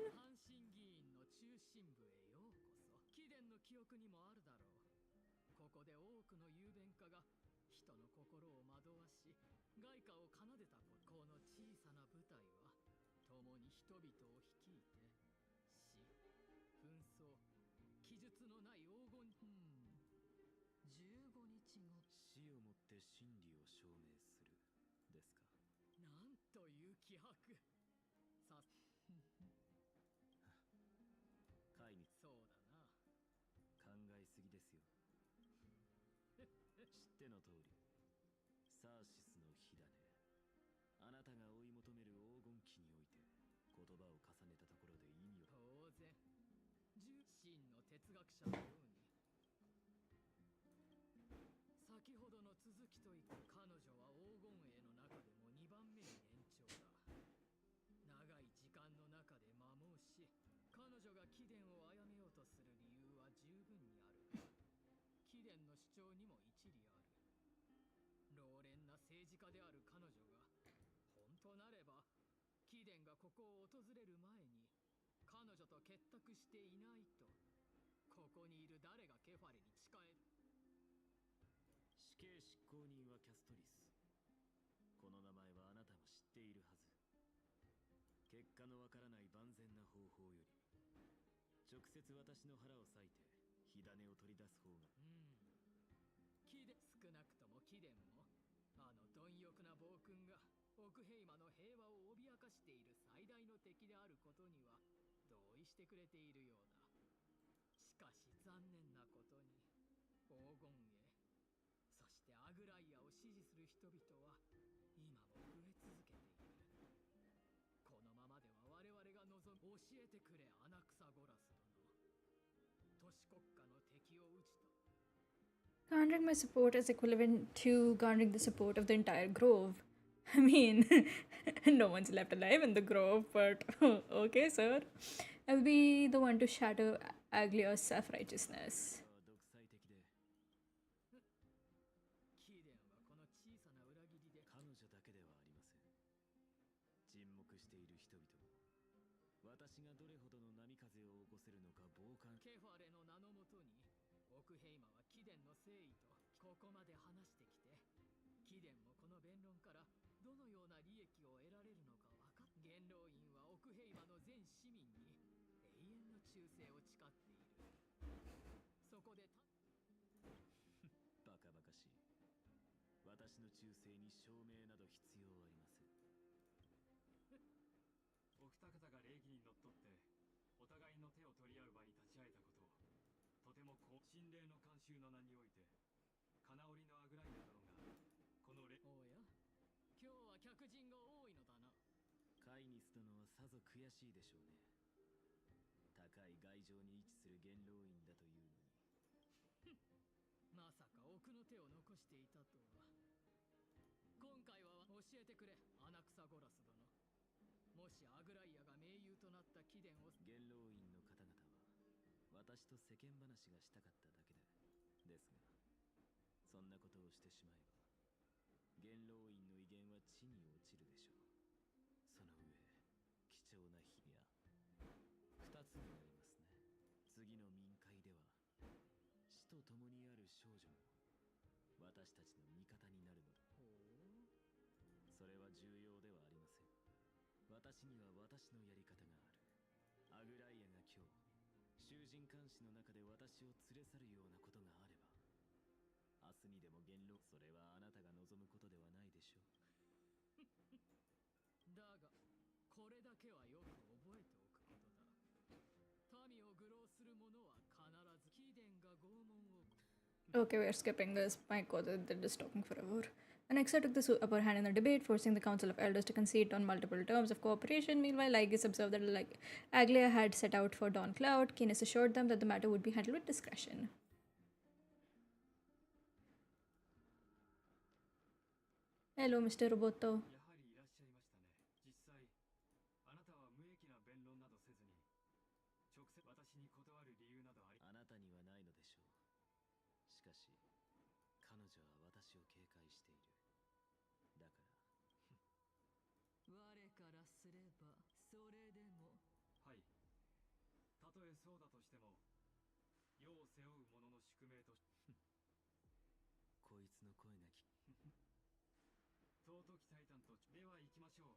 Garnering my support is equivalent to garnering the support of the entire grove. I mean, no one's left alive in the grove, but okay, sir. I'll be the one to shatter Aglia's self-righteousness. 貴殿もこの弁論からどのような利益を得られるのか分かっ元老院は奥平和の全市民に永遠の忠誠を誓っている。そこでバカバカしい。私の忠誠に証明など必要ありません。お二方が礼儀にのっとってお互いの手を取り合う場に立ち会えたことをとても神霊の慣習の名において金織のあぐらいな殿がこのおや、今日は客人が多いのだな。カイニス殿はさぞ悔しいでしょうね。高い外城に位置する元老院だというのにまさか奥の手を残していたとは。今回は教えてくれ、アナクサゴラス殿。もしアグライアが盟友となった貴殿を元老院の方々は私と世間話がしたかっただけですが、そんなことをしてしまえば元老院の威厳は地に落ちるでしょう。その上貴重な日や二つになりますね。次の民会では死と共にある少女も私たちの味方になるのだ。それは重要ではありません。私には私のやり方がある。アグライアが今日囚人監視の中で私を連れ去るようなことがあれば、明日にでも元老、それはあなたが望むことではないでしょうだがこれだけはよく覚えておくことだ。民を愚弄する者は必ず貴殿が拷問を。Okay, we're skipping this. My god, they're just talking forever. Alexa took the upper hand in the debate, forcing the Council of Elders to concede on multiple terms of cooperation. Meanwhile, Lygus observed that Aglia had set out for Dawn Cloud. Keenest assured them that the matter would be handled with discretion. Hello, Mr. Roboto. やはりいらっしゃいましたね。実際あなたは無益な弁論などせずに直接私に断る理由などあり。あなたにはないのでしょう。しかし彼女は私を警戒している。だから我からすればそれでも。はい、たとえそうだとしても世を背負う者の宿命とこいつの声が聞尊きタイタンとでは行きましょう。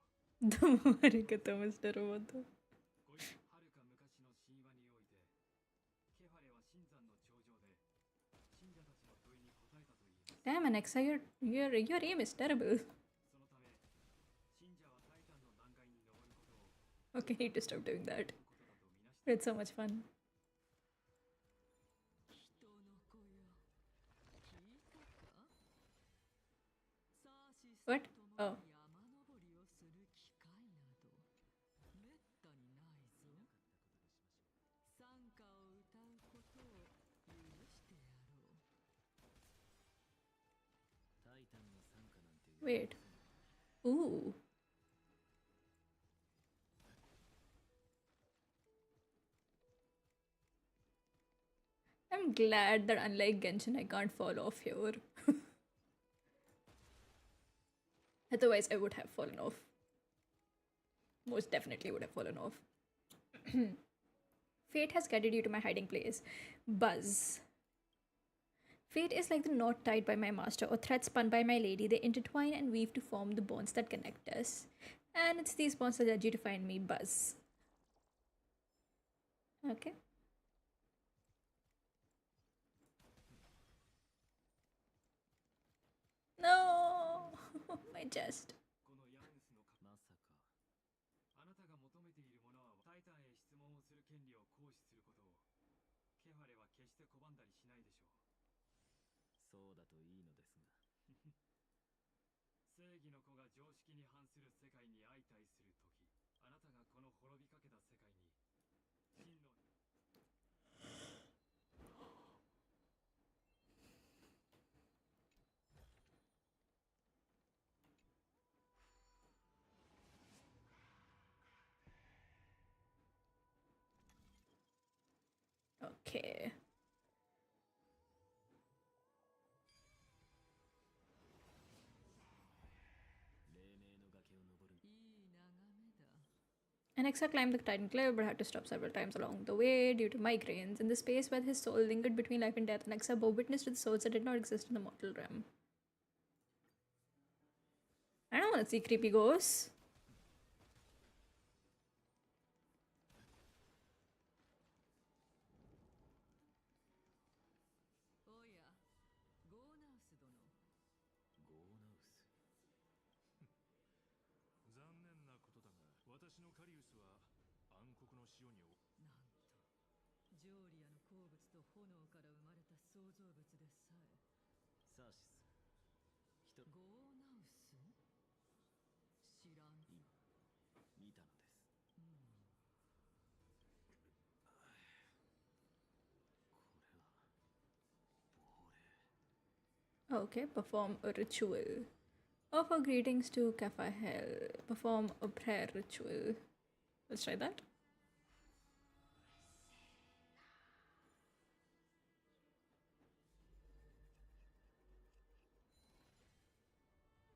どうもありがとう、Mr. Roboto. はるか昔の神話においてケファレは神山の頂上で信者たちの問いに答えたといいます。 Damn, Alexa, your aim is terrible. そのため信者はタイタンの断崖に登ることを Okay, need to stop doing that. ことだとみなして It's so much fun. 人の子よ、聞いたか。サーシスと What? 共 Oh. に山登りをする機会などめったにないぞ。賛歌を歌うことを許してやろう。タイタンの賛歌なんて Wait. Ooh. I'm glad that unlike Genshin, I can't fall off here. Otherwise, I would have fallen off. Most definitely would have fallen off. Fate has guided you to my hiding place. Buzz. Fate is like the knot tied by my master or thread spun by my lady. They intertwine and weave to form the bonds that connect us. And it's these bonds that led you to find me, Buzz. Okay. No! My chest. このヤングスのまさかあなたが求めているものはタイタンへ質問をする権利を行使することをケファレは決して拒んだりしないでしょう。そうだといいのですが。正義の子が常識に反する世界に相対するとき、あなたがこの滅びかけた世界に真のOkay. 黎明の崖を登る。いい眺めだ。Alexa climbed the Titan cliff but had to stop several times along the way due to migraines. In the space where his soul lingered between life and death, Alexa bore witness to the souls that did not exist in the mortal realm. don't want to see creepy ghosts. Okay, perform a ritual. Offer greetings to Kapahel. Perform a prayer ritual. Let's try that.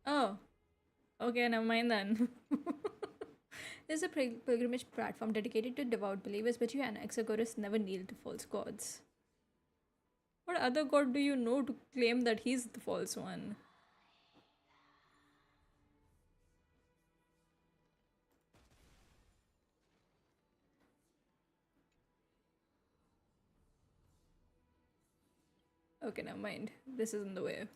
Oh, okay, never mind then. This is a pilgrimage platform dedicated to devout believers, but you and Exagoras never kneel to false gods. What other god do you know to claim that he's the false one? Okay, never mind. This isn't the way.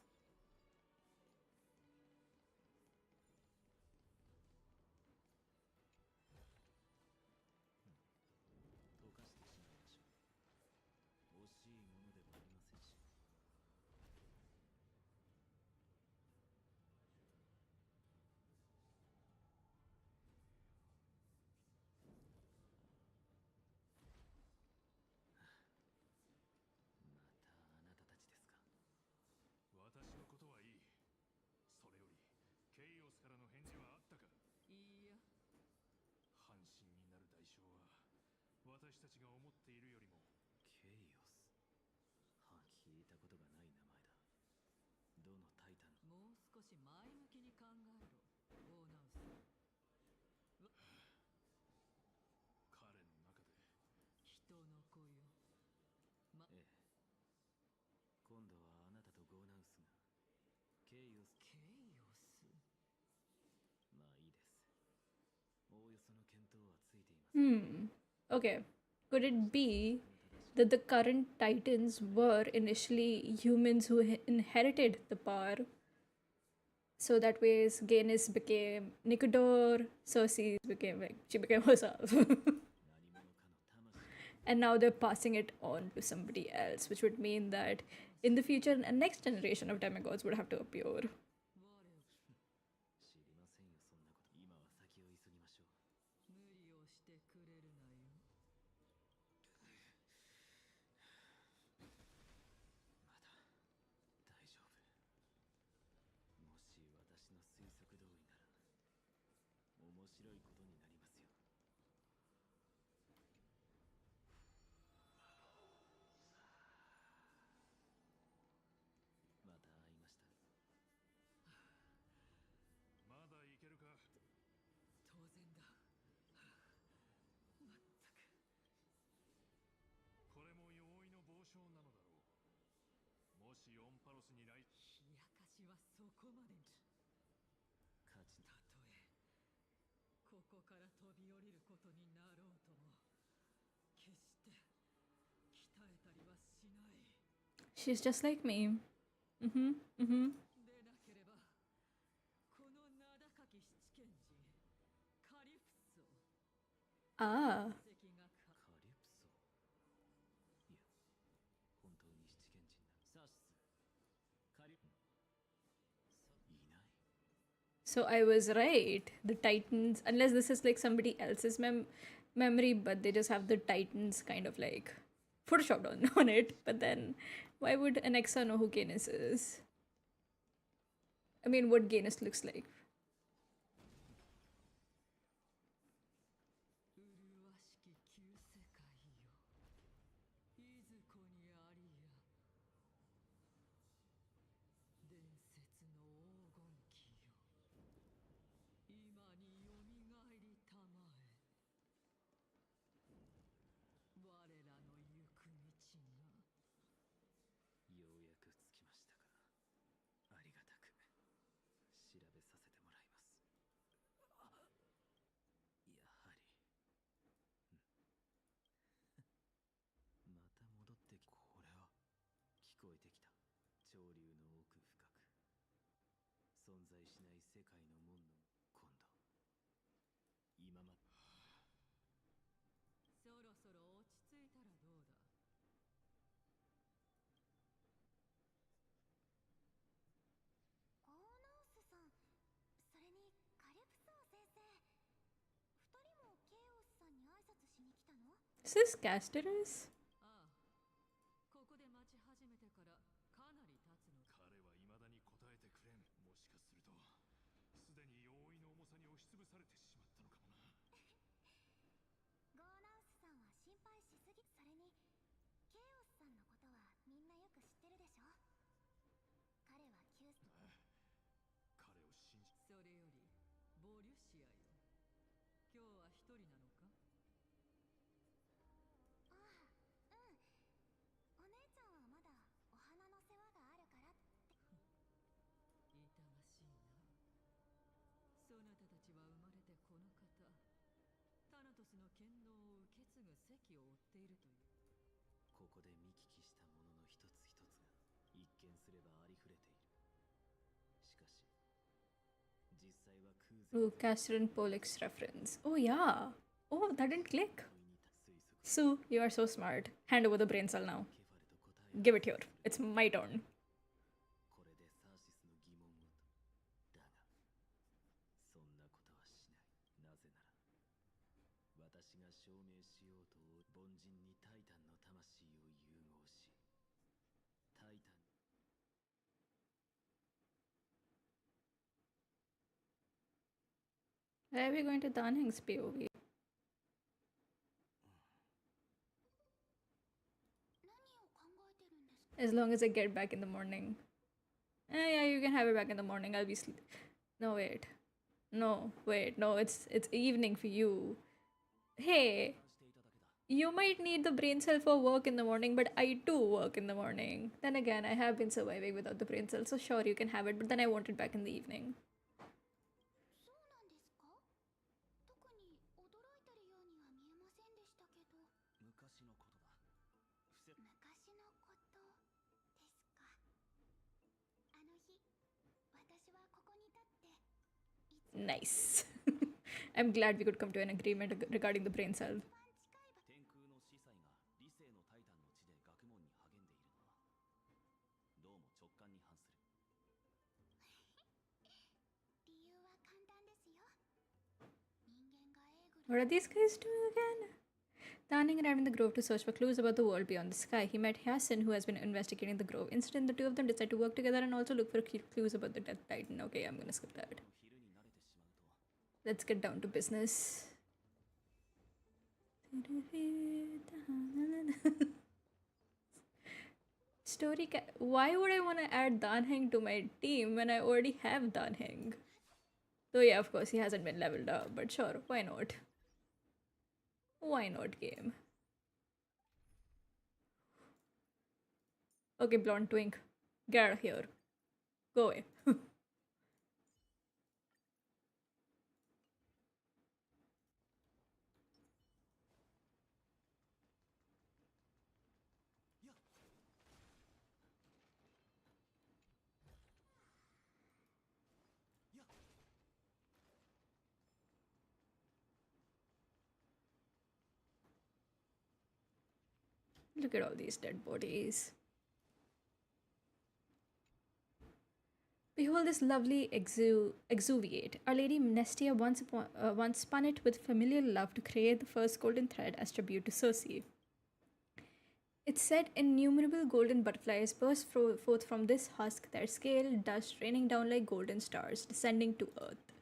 Okay. Could it be that the current titans were initially humans who inherited the power? So that way, Gaines became Nicodor, Cersei became like she became herself. And now they're passing it on to somebody else, which would mean that in the future, a next generation of demigods would have to appear. She's just like me. Mm-hmm. Mm-hmm. Ah. So I was right. The Titans, unless this is like somebody else's memory, but they just have the Titans kind of like photoshopped on it. But then, why would Alexa know who Gaines is? I mean, what Gaines looks like. 潮流の奥深く存在しない世界の門の今度今まそろそろ落ち着いたらどうだ。オーナウスさん、それにカリプソー先生、二人もケイオスさんに挨拶しに来たの？ Is this Casterus? ああ、ここで待ち始めてからかなり経つの。彼は未だに答えてくれん。もしかするとすでに容易の重さに押しつぶされてしまったのかもな。ゴーナウスさんは心配しすぎ。それにケイオスさんのことはみんなよく知ってるでしょ。彼は9歳。彼を信じ。それよりボリュシアよ、今日は一人なのか。ああ、うん。お姉ちゃんはまだお花の世話があるからって。痛ましいな。そなたたちは生まれてこの方タナトスの剣能を受け継ぐ責を負っているという。ここで見聞きしたものの一つ一つが一見すればありふれている。しかし実際は空前 Ooh, Caster and Polix reference. Oh yeah. Oh, that didn't click. Sue, you are so smart. Hand over the brain cell now. ケファルと答えを Give it here. It's my turn. これでサーシスの疑問をと。だがそんなことはしない。なぜなら私が証明しようと凡人にタイタンの魂を融合しタイタン Why are we going to Danheng's POV? 何を考えてるんですか？ As long as I get back in the morning. Yeah, you can have it back in the morning. I'll be sleep. No, wait. No, wait. No, it's evening for you. Hey, していただけだ。 you might need the brain cell for work in the morning, but I too work in the morning. Then again, I have been surviving without the brain cell, so sure, you can have it, but then I want it back in the evening. そうなんですか？特に驚いてるようには見えませんでしたけど。昔のことだ。伏せ昔のことですか。あの日、私はここに立っていつも Nice. I'm glad we could come to an agreement regarding the brain cell. 一番近い場。天空の司祭が理性のタイタンの地で学問に励んでいるのはどうも直感に反する。理由は簡単ですよ。人間が英語 What are these guys doing again? Danning arrived in the grove to search for clues about the world beyond the sky. He met Hyacinth, who has been investigating the grove. Instead, the two of them decide to work together and also look for clues about the Death Titan. Okay, I'm gonna skip that. 昼に慣れてしまうと Let's get down to business. Why would I want to add Danheng to my team when I already have Danheng? Though yeah, of course he hasn't been leveled up, but sure, why not? Why not, game? Okay, blonde twink, get out of here. Go away. Look at all these dead bodies. Behold this lovely exuviate. Our Lady Mnestia once spun it with familial love to create the first golden thread as tribute to Circe. It said innumerable golden butterflies burst forth from this husk, their scale dust raining down like golden stars, descending to earth.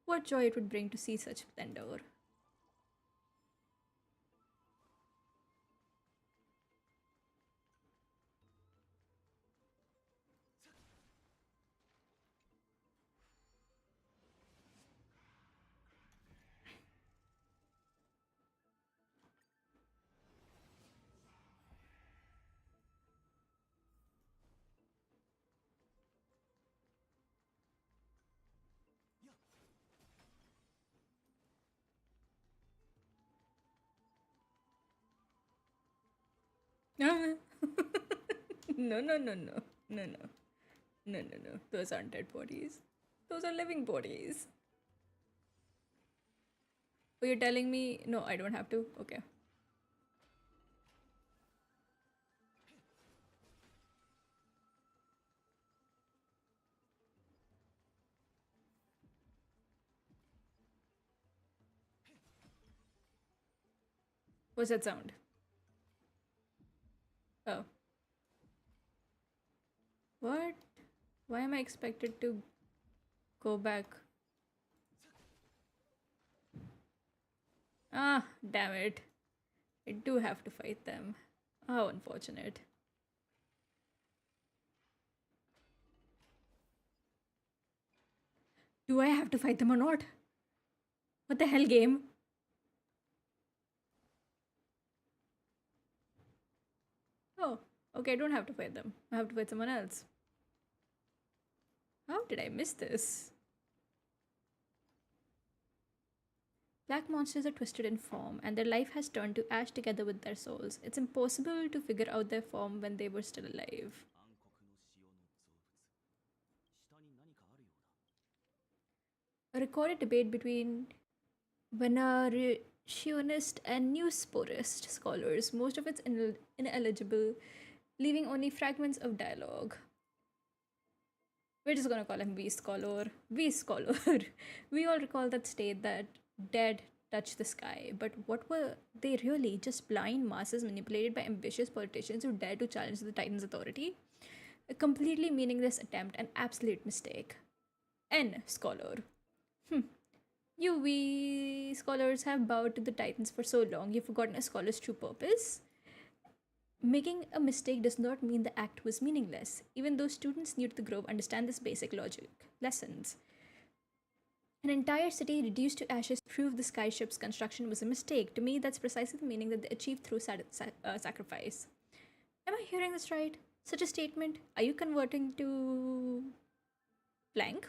What joy it would bring to see such splendor. No, no, no, no. No, no. No, no, no. Those aren't dead bodies. Those are living bodies. Oh, you're telling me? No, I don't have to? Okay. What's that sound? Oh. What? Why am I expected to go back? Ah, damn it. I do have to fight them. How unfortunate. Do I have to fight them or not? What the hell, game? Oh, okay, I don't have to fight them. I have to fight someone else. How did I miss this? Black monsters are twisted in form, and their life has turned to ash together with their souls. It's impossible to figure out their form when they were still alive. 暗黒の潮の造物。下に何かあるようだ。 A recorded debate between Venerationist and Newsporist scholars, most of it's ineligible, leaving only fragments of dialogue. We're just gonna call him V Scholar. V Scholar. We all recall that state that dead touch the sky, but what were they really? Just blind masses manipulated by ambitious politicians who dared to challenge the Titan's authority? A completely meaningless attempt, an absolute mistake. N Scholar. You we scholars have bowed to the Titans for so long, you've forgotten a scholar's true purpose? Making a mistake does not mean the act was meaningless. Even though students new to the Grove understand this basic logic lessons. An entire city reduced to ashes proved the skyship's construction was a mistake. To me, that's precisely the meaning that they achieved through sacrifice. Am I hearing this right? Such a statement? Are you converting to blank?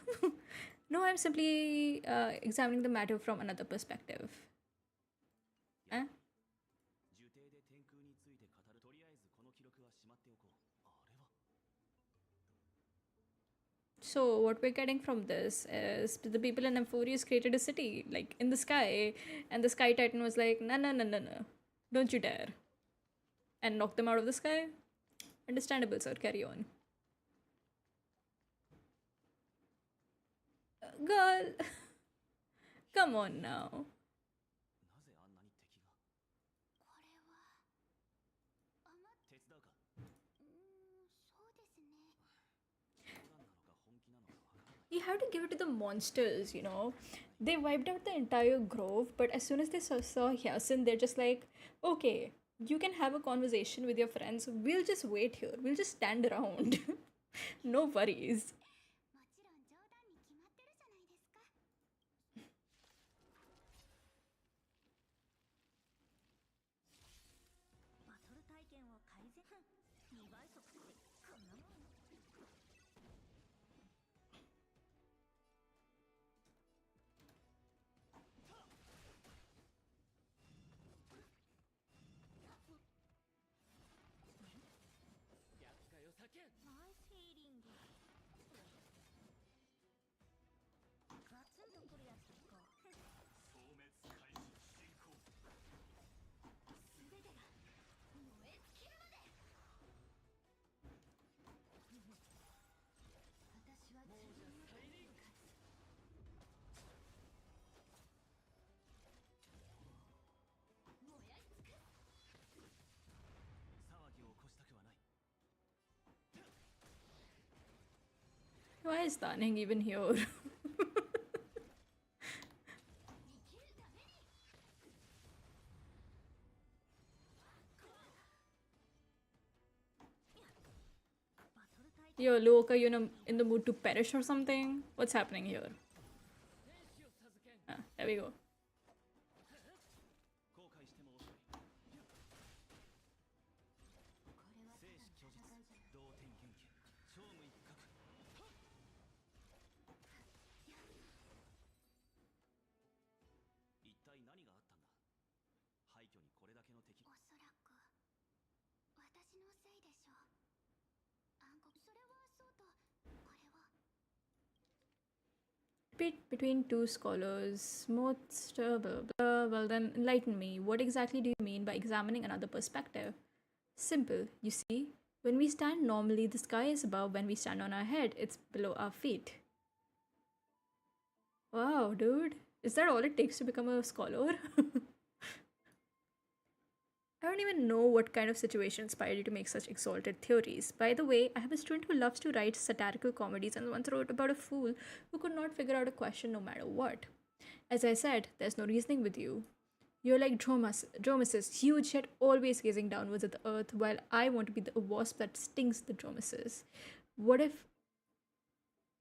No, I'm simply examining the matter from another perspective. Eh? 樹底で天空について語る。とりあえずこの記録はしまっておこう。あれは So, what we're getting from this is the people in Amphorius created a city, like in the sky, and the Sky Titan was like, no, no, no, no, no, don't you dare. And knocked them out of the sky? Understandable, sir, carry on. Girl, come on now. なぜあんなに敵が。これは手伝うか。そうですね。冗談なのか本気なのかわからない。 You have to give it to the monsters, you know. They wiped out the entire grove, but as soon as they saw Hyacinth, they're just like, okay, you can have a conversation with your friends. We'll just wait here. We'll just stand around. No worries. もちろん冗談に決まってるじゃないですか。バトル体験を改善。2倍速ってこんなもん。厄介を避けん。ナイスヒーリング。ガツンとくるやつでいこう。消滅開始進行。全てが燃え尽きるまで。私は自分のサイリング。燃やし尽くす。騒ぎを起こしたくはない。 Why is Tanning even here? 生きるために。バトル体験 Yo, Luke, are you in the mood to perish or something? What's happening here? 天使を授けん。 Ah, there we go. 後悔しても遅い。これはた生だの死拒絶戦いじゃない。同点元気勝務一角。一体何があったんだ。廃墟にこれだけの敵。おそらく私のせいでしょう。暗黒。それは Between two scholars, most blah, blah. Well, then enlighten me. What exactly do you mean by examining another perspective? Simple. You see, when we stand normally, the sky is above. When we stand on our head, it's below our feet. Wow, dude. Is that all it takes to become a scholar? I don't even know what kind of situation inspired you to make such exalted theories. By the way, I have a student who loves to write satirical comedies and once wrote about a fool who could not figure out a question no matter what. As I said, there's no reasoning with you. You're like Dromesis, huge yet always gazing downwards at the earth, while I want to be the wasp that stings the Dromesis. What if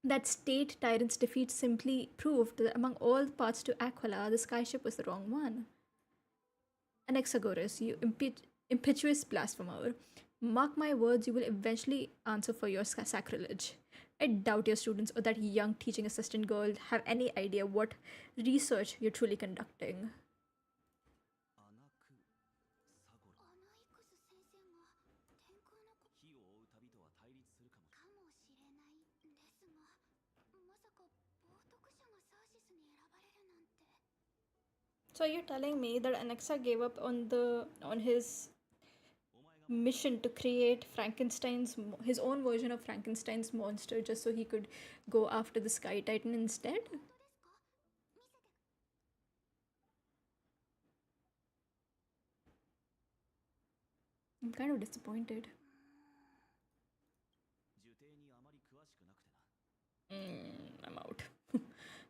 that state tyrant's defeat simply proved that among all the paths to Aquila, the skyship was the wrong one? Anaxagoras, you impetuous blasphemer. Mark my words, you will eventually answer for your sacrilege. I doubt your students or that young teaching assistant girl have any idea what research you're truly conducting. アナクサゴラアナイクス先生が天空の子火を追う旅とは対立するかもしれかもしれないですが、まさか冒涜者がサーシスに選ばれるなんて。 So you're telling me that Anaxa gave up on his お前が mission to create his own version of Frankenstein's monster just so he could go after the Sky Titan instead? 本当ですか？見せて。 I'm kind of disappointed. 受定にあまり詳しくなくてな I'm out.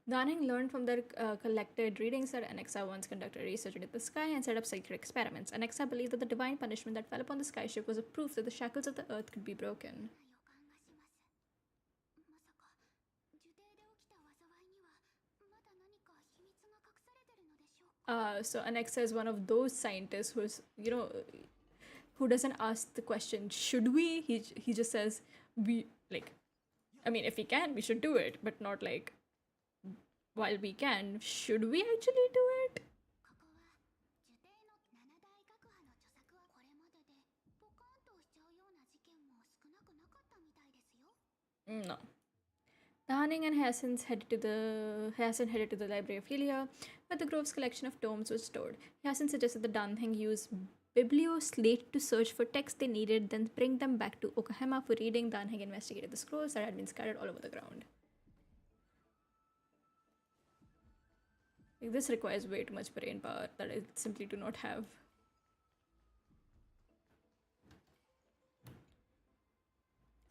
Danning learned from their collected readings that Anaxa once conducted research into the sky and set up secret experiments. Anaxa believed that the divine punishment that fell upon the skyship was a proof that the shackles of the earth could be broken. 予感がします。まさか受定で起きた災いにはまだ何か秘密が隠されてるのでしょうか？ So Anaxa is one of those scientists who's, who doesn't ask the question, should we? He just says, if we can, we should do it, but not like, while we can, should we actually do it? ここは受定の七大学派の著作はこれまででポカンとしちゃうような事件も少なくなかったみたいですよ。 No. Dahaning and Hassan headed to the library of Helia, where the Grove's collection of tomes was stored. Hassan suggested that Danheng use Biblioslate to search for texts they needed, then bring them back to Okahama for reading. Danheng investigated the scrolls that had been scattered all over the ground. This requires way too much brain power that I simply do not have.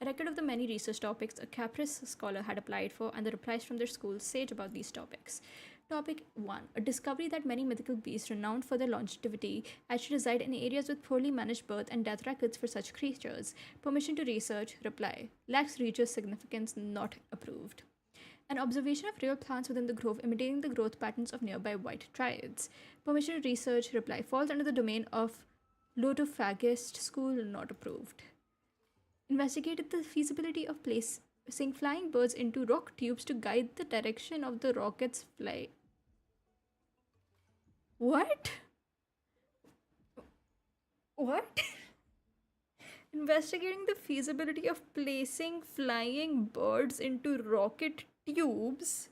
A record of the many research topics a Caprice scholar had applied for and the replies from their school sage about these topics. Topic 1. A discovery that many mythical beasts renowned for their longevity actually reside in areas with poorly managed birth and death records for such creatures. Permission to research. Reply. Lacks religious significance. Not approved. An observation of real plants within the grove imitating the growth patterns of nearby white triads. Permission to research. Reply. Falls under the domain of Lotophagist school. Not approved. Investigated the feasibility of placing flying birds into rock tubes to guide the direction of the rocket's flight. What? What? Investigating the feasibility of placing flying birds into rocket tubes?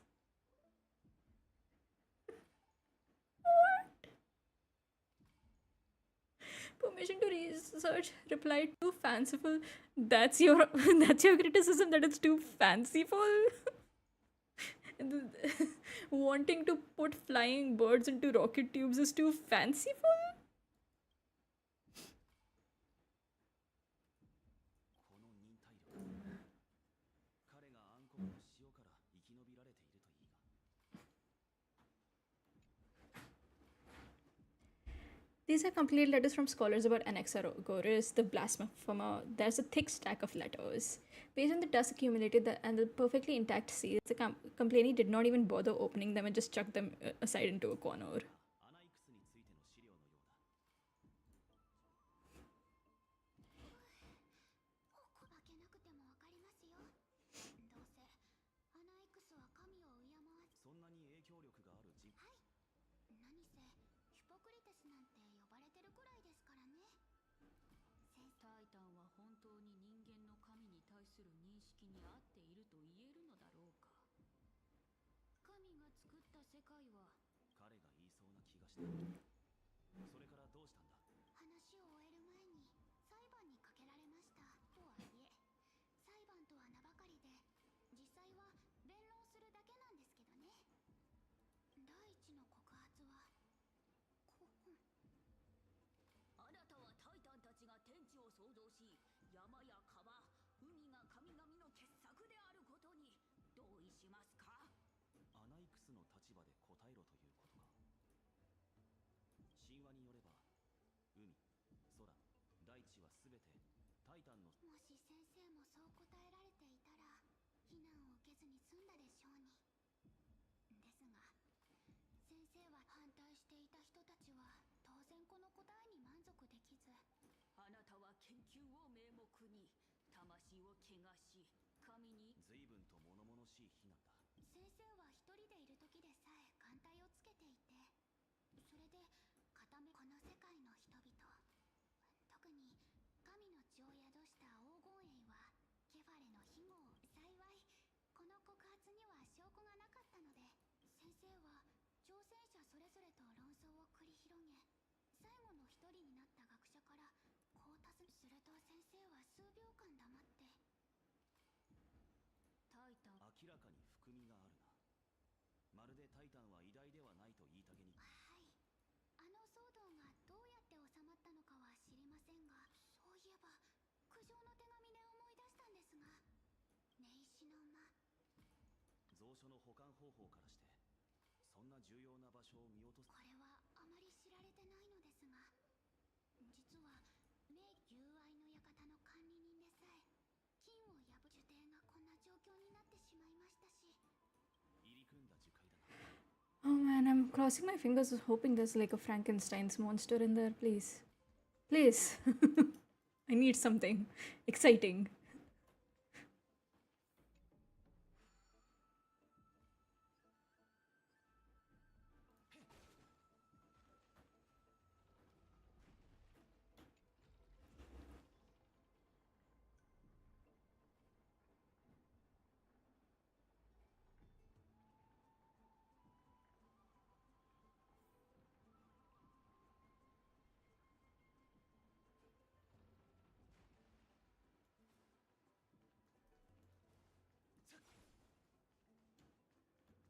What? Permission to research. Reply. Too fanciful. That's your criticism, that it's too fanciful. Wanting to put flying birds into rocket tubes is too fanciful. この忍耐力彼が暗黒の塩から生き延びられているといいが These are complete letters from scholars about Anaxagoras, the blasphemer. There's a thick stack of letters. Based on the dust accumulated and the perfectly intact seals, the complainant did not even bother opening them and just chucked them aside into a corner. アナイクスについての資料のようだお化けなくてもわかりますよ。どうせアナイクスは神を敬わず、そんなに影響力がある人はい。何せヒポクリテスなんて呼ばれてるくらいですからね。タイタンは本当に人間の神に対する認識に合っていると言えるのだろうか。した。それからどうしたんだ？話を終える前に裁判にかけられました。とはいえ裁判とは名ばかりで実際は弁論するだけなんですけどね。第一の告発はあなたはタイタンたちが天地を創造し、山や川、海が神々の傑作であることに同意しますか？アナイクスの立場で答えろということか。神話によれば海、空、大地は全てタイタンの。もし先生もそう答えられていたら非難を受けずに済んだでしょうに。ですが先生は反対していた人たちは当然この答えに満足できず、あなたは研究を名目に魂を汚し神に。随分と物々しい非難だ。先生は一人でいる時でさえ眼帯をつけていて、それで固めこの世界の人々、特に神の血を宿した黄金栄はケファレの庇護を。幸いこの告発には証拠がなかったので、先生は挑戦者それぞれと論争を繰り広げ、最後の一人になった学者からこう尋すると、先生は数秒間黙って、タイタン。明らかに含みがあるな。まるでタイタンは偉大ではないと言いたげに。はい、あの騒動がどうやって収まったのかは知りませんが、そういえば苦情の手紙で思い出したんですが、根石の間。蔵書の保管方法からしてそんな重要な場所を見落とす。これはあまり知られてないのですが、実は名友愛の館の管理人でさえ金を破る呪典がこんな状況になってしまいましたし。入り組んだ樹海だな。 Oh man, I'm crossing my fingers hoping there's like a Frankenstein's monster in there, please. Please. I need something exciting.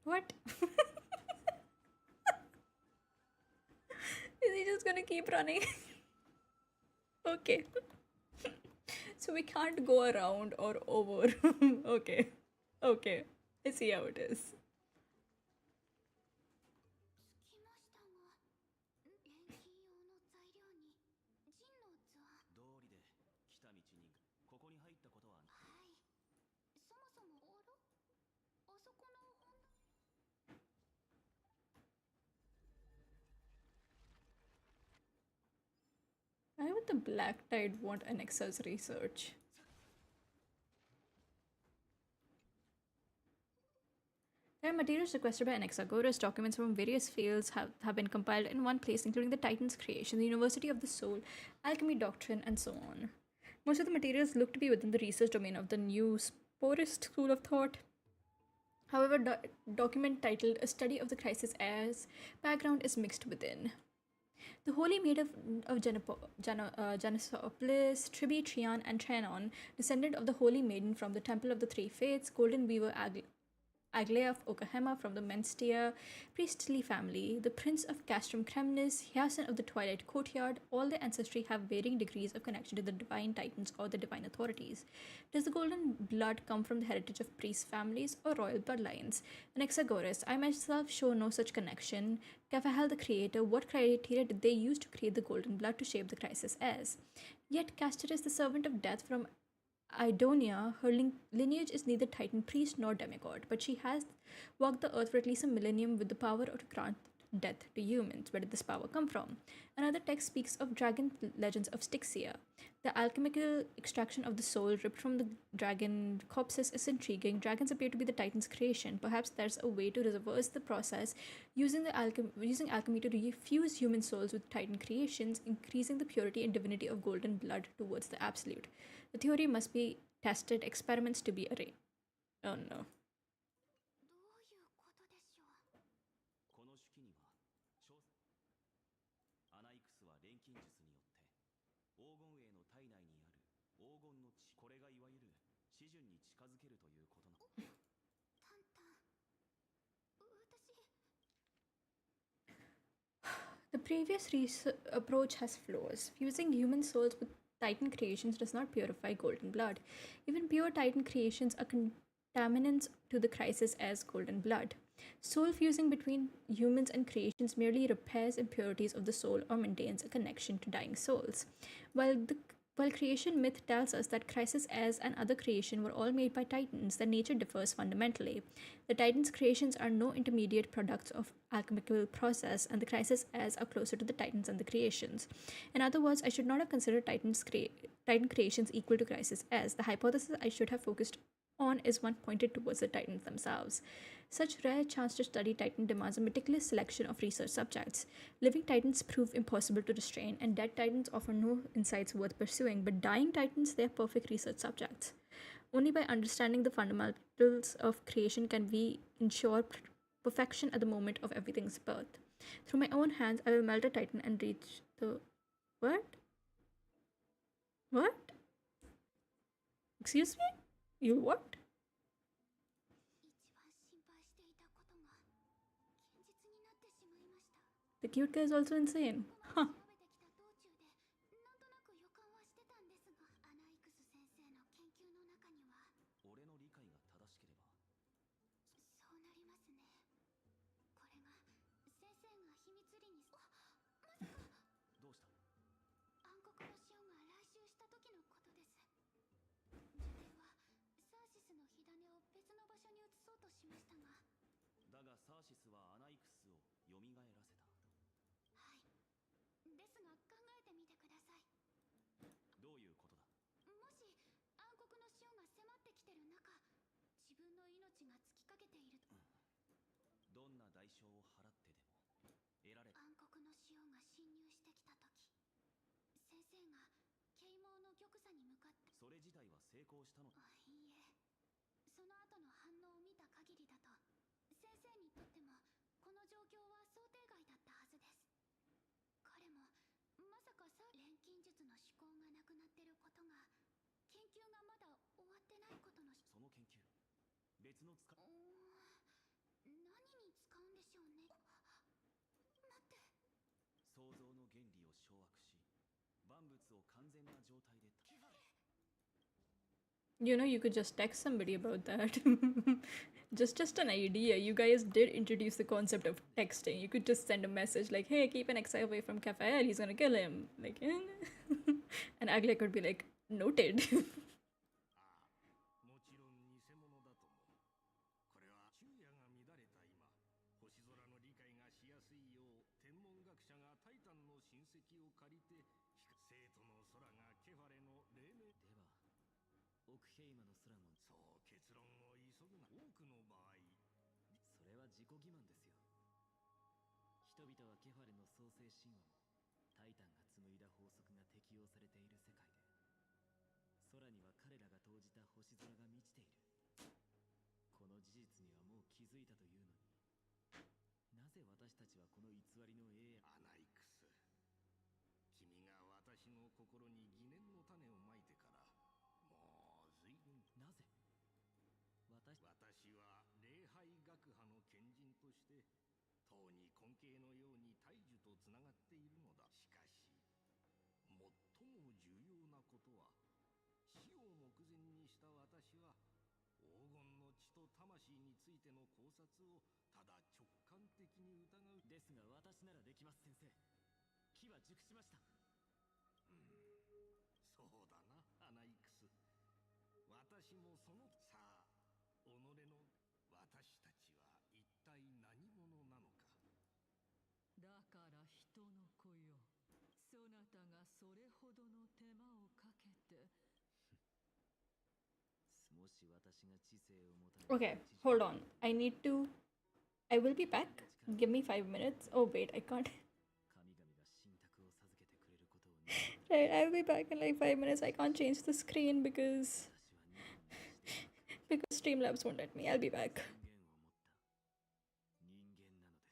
What? Is he just gonna keep running? Okay. So we can't go around or over. Okay. Okay. I see how it is. つきましたが、錬金用の材料にジンの図案。道理で来た道にここに入ったことは。はい、そもそもあそこの本。 Why would the Black Tide want Anexa's research? There are materials requested by Anaxagoras. Documents from various fields have been compiled in one place, including the Titan's creation, the University of the Soul, alchemy doctrine, and so on. Most of the materials look to be within the research domain of the new sporist school of thought. However, document titled A Study of the Crisis as background is mixed within. The holy maid of Janisopolis, Tribe, Trion, and Trianon, descendant of the holy maiden from the Temple of the Three Faiths, golden weaver Aglaea of Okahema from the Menstia priestly family, the prince of Castrum Kremnis, Hyacinth of the Twilight Courtyard, all their ancestry have varying degrees of connection to the divine titans or the divine authorities. Does the golden blood come from the heritage of priest families or royal bloodlines? Anaxagoras, I myself show no such connection. Cafahel the creator, what criteria did they use to create the golden blood to shape the crisis as? Yet Castor is the servant of death from Idonia. Her lineage is neither titan priest nor demigod, but she has walked the earth for at least a millennium with the power to grant death to humans. Where did this power come from? Another text speaks of dragon legends of Styxia. The alchemical extraction of the soul ripped from the dragon corpses is intriguing. Dragons appear to be the Titan's creation. Perhaps there's a way to reverse the process using alchemy to refuse human souls with Titan creations, increasing the purity and divinity of golden blood towards the absolute. The theory must be tested, experiments to be arranged. Oh no. どういうことでしょう。この手記にはスは錬金術によって黄金栄の体内にある黄金の血、これがいわゆる死順に近づけるということな。タンタン、私 The previous approach has flaws. Fusing human souls with Titan creations does not purify golden blood. Even pure Titan creations are contaminants to the crisis as golden blood. Soul fusing between humans and creations merely repairs impurities of the soul or maintains a connection to dying souls. While creation myth tells us that Crisis as and other creation were all made by Titans, their nature differs fundamentally. The Titans' creations are no intermediate products of alchemical process, and the Crisis as are closer to the Titans than the creations. In other words, I should not have considered Titan creations equal to Crisis as. The hypothesis I should have focused on is one pointed towards the Titans themselves. Such rare chance to study Titan demands a meticulous selection of research subjects. Living Titans prove impossible to restrain, and dead Titans offer no insights worth pursuing, but dying Titans, they are perfect research subjects. Only by understanding the fundamentals of creation can we ensure perfection at the moment of everything's birth. Through my own hands, I will melt a Titan and reach the. What? What? Excuse me? You what? 一番心配していたことが現実になってしまいました。 The cute guy is also insane. ここ Huh. まで調べてきた道中でなんとなく予感はしてたんですが、アナイクス先生の研究の中には俺の理解が正しければ。そうなりますね。これが先生が秘密裏にまさかどうした？暗黒の潮が来襲した時のことです。受験はサーシスの火種を別の場所に移そうとしましたが、だがサーシスはアナイクスを蘇らせた。はい。ですが考えてみてください。どういうことだ？もし暗黒の潮が迫ってきてる中、自分の命が尽きかけていると、どんな代償を払ってでも得られ。暗黒の潮が侵入してきた時、先生が啓蒙の玉座に向かって、それ自体は成功したのか？いいえ、その後の反応を見た限りだと先生にとってもこの状況は想定外だったはずです。彼もまさか錬金術の思考がなくなってることが、研究がまだ終わってないことのその研究、別の使い。何に使うんでしょうね。待って。創造の原理を掌握し、万物を完全な状態で。You know, you could just text somebody about that. just an idea. You guys did introduce the concept of texting. You could just send a message like, hey, keep an X away from Cafael, he's gonna kill him. Like, and Agla could be like, noted. もちろん偽物だとも。これは昼夜が乱れた今、星空の理解がしやすいよう天文学者がタイタンの親戚を借りて生徒の空がケファレの黎明ではオクヘイマの空も。そう結論を急ぐな。多くの場合それは自己欺瞞ですよ。人々はケファレの創世神話もタイタンが紡いだ法則が適用されている世界で、空には彼らが投じた星空が満ちている。この事実にはもう気づいたというのに、なぜ私たちはこの偽りのアナイクス、君が私の心に疑念の種をまいてからもう随分。なぜ私は礼拝学派の賢人としてとうに根茎のように大樹とつながっているのだ。しかし最も重要なことは、死を目前にした私は黄金の血と魂についての考察をただ直感的に疑う。ですが私ならできます。先生、木は熟しました。そうだな、アナイクス。私もそのさあ、己の私たちは一体何者なのか。だから人の子よ、そなたがそれほどの手間をかけて。もし私が知性を持たれ。 Okay, hold on. I will be back. Give me 5 minutes. Oh, wait, I can't. 神々が信託を授けてくれることを。Right, I'll be back in like 5 minutes. I can't change the screen because Streamlabs won't let me. I'll be back. 人間なのです。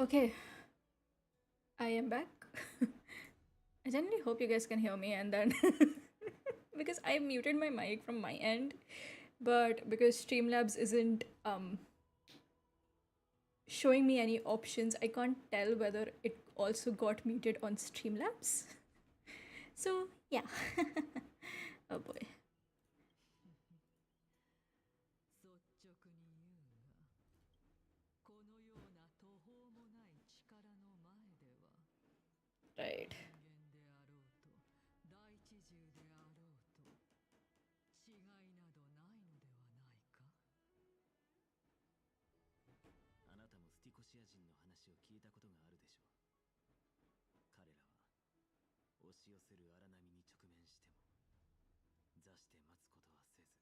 Okay, I am back. I genuinely hope you guys can hear me, and then because I muted my mic from my end, but because Streamlabs isn't showing me any options, I can't tell whether it also got muted on Streamlabs. So yeah. Oh boy. 率直に言うがこのような途方もない力の前では Right. 人間であろうと大地獣であろうと違いなどないのではないか。あなたもスティコシア人の話を聞いたことがあるでしょう。彼らは押し寄せる荒波に直面しても座して待つことはせず、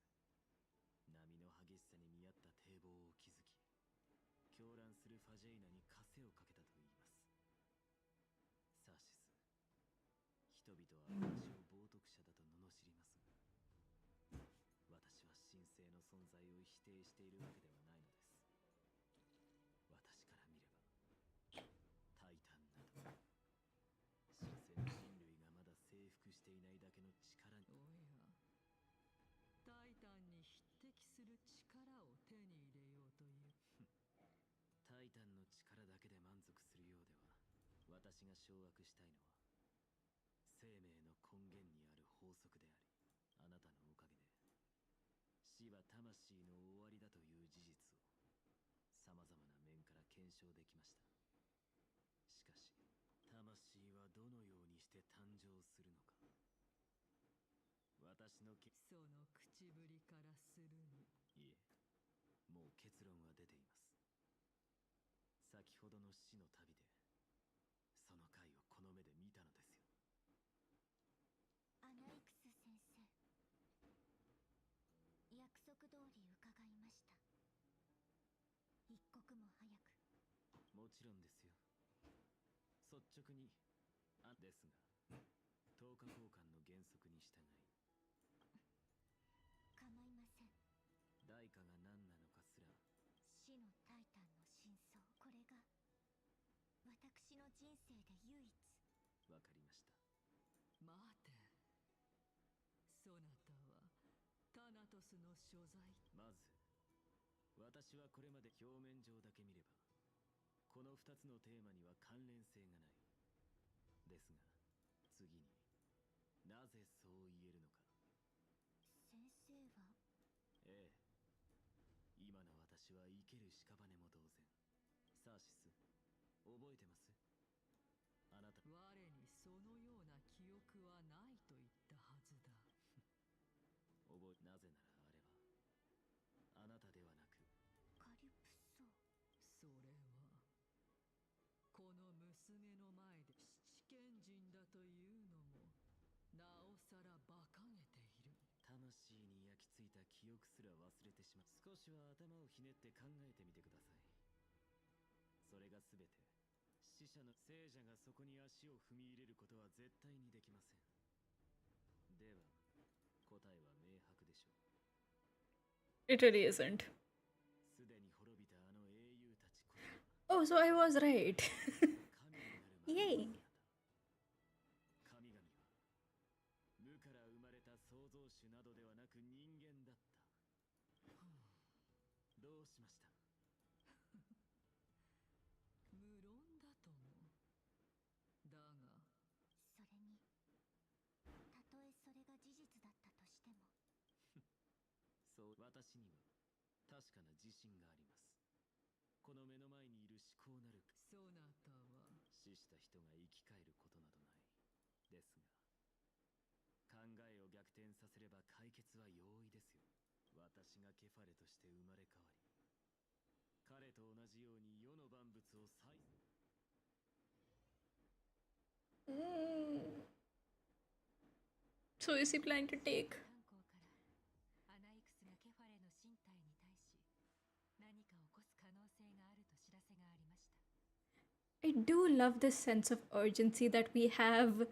波の激しさに見合った堤防を築き、狂乱するファジェイナに枷をかけたといいます。サーシス、人々は私を冒涜者だと罵りますが、私は神聖の存在を否定しているわけではないのです。私から見ればタイタンなど神聖な人類がまだ征服していないだけの力に。おやタイタンに匹敵する力を手に入れようというタイタンの力だけで満足するようでは、私が掌握したいのは生命の根源にある法則であり、あなたのおかげで死は魂の終わりだという事実をさまざまな面から検証できました。しかし魂はどのようにして誕生するのか、私のその口ぶりからするに。いえ、もう結論は出ています。先ほどの死の旅でその回をこの目で見たのですよ。アナイクス先生、約束通り伺いました。一刻も早く。もちろんですよ。率直にですが、10日交換の原則に従い。構いません。代価が何なのかすら。死のタイタンの真相、これが私の人生で唯一。わかりました。待て、そなたはタナトスの所在。まず私はこれまで表面上だけ見ればこの2つのテーマには関連性がない。ですが次になぜそう言えるのか。先生は。ええ、今の私は生ける屍も同然。サーシス、覚えてます？あなた。我にそのような記憶はないと言ったはずだ。なぜならあれはあなたではなくカリプソ。それはこの娘の前で七賢人だというのもなおさら馬鹿げている。魂に焼き付いた記憶すら忘れてしまう。少しは頭をひねって考えてみてください。それが全て死者の聖者がそこに足を踏み入れることは絶対にできません。では答えは明白でしょう。 It really isn't. すでに滅びたあの英雄たちこOh, so I was right. そは Yay. 神々は無から生まれた創造主などではなく人間だった。どうしました？無論だとも。だがそれに、たとえそれが事実だったとしても。そう、私には確かな自信があります。この目の前にいる思考なるそなたは死した人が生き返ることなどない。ですが考えを逆転させれば解決は容易ですよ。私がケファレとして生まれ変わり、彼と同じように世の万物を再。So is he planning to take? 炭鉱からアナイクスがケファレの身体に対し何か起こす可能性があると知らせがありました。 I do love this sense of urgency that we have.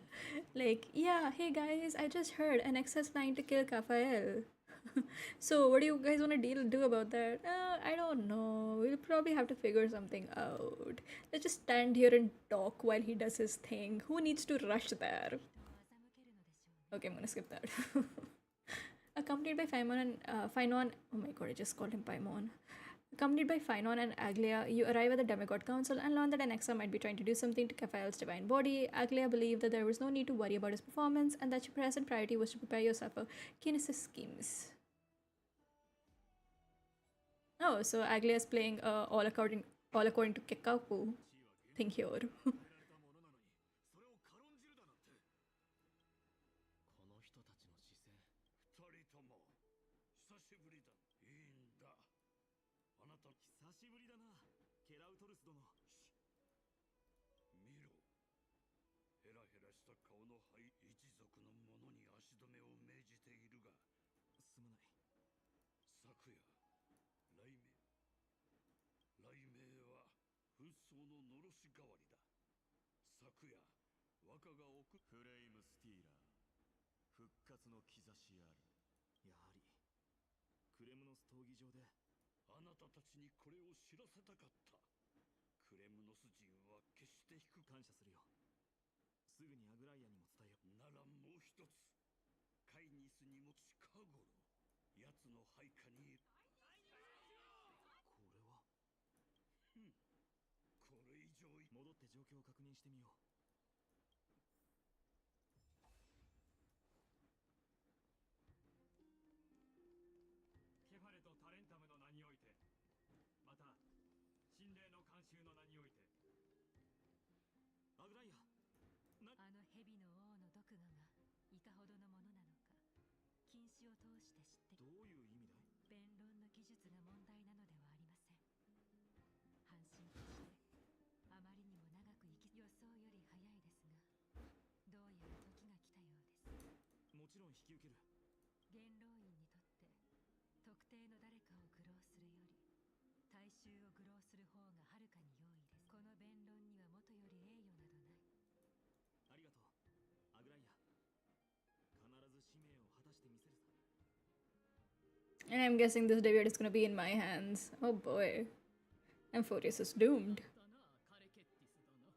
Like, yeah, hey guys, I just heard NX is planning to kill Raphael. So, what do you guys want to do about that? I don't know. We'll probably have to figure something out. Let's just stand here and talk while he does his thing. Who needs to rush there? Okay, I'm gonna skip that. Accompanied by Phynon. Oh my god, I just called him Paimon. Accompanied by Phynon and Aglaia, you arrive at the Demigod Council and learn that Anexa might be trying to do something to Caphael's divine body. Aglaia believed that there was no need to worry about his performance and that your present priority was to prepare yourself for Kinesis schemes. Oh, so Aglaia is playing all according to Kekaku thing here. この人たちの視線。二人とも久しぶりだ。いいんだ。あなた久しぶりだな、ケラウトルス殿。見ろ。ヘラヘラした顔の灰、一族の者に足止めを命じているが。すまない。昨夜、雷鳴は紛争ののろし代わりだ。昨夜、若がフレイムスティーラー。復活の兆しある。やはりクレムノス闘技場であなたたちにこれを知らせたかった。クレムノス人は決して低く感謝するよ。すぐにアグライアにも伝えよ。ならもう一つ、カイニスにも近頃奴の配下に。これはこれ以上戻って状況を確認してみよう。ケファレとタレンタムの名において、また神霊の慣習の名において。アグライア、あの蛇の王の毒牙がいかほどのものなのか、禁止を通して知って。どういう意味だい？弁論の技術が問題なのではありません。半身としてあまりにも長く生き、予想より早いですが、どうやら時が来たようです。もちろん引き受ける。元老院にとって特定の誰かを愚弄するより大衆を愚弄する方がはるかに容易です。この弁論には元より栄誉などない。ありがとう、アグライア。必ず使命を果たしてみせるさ。 And I'm guessing this debut is gonna be in my hands. Oh boy. Amphorius is doomed. カレケッティス殿。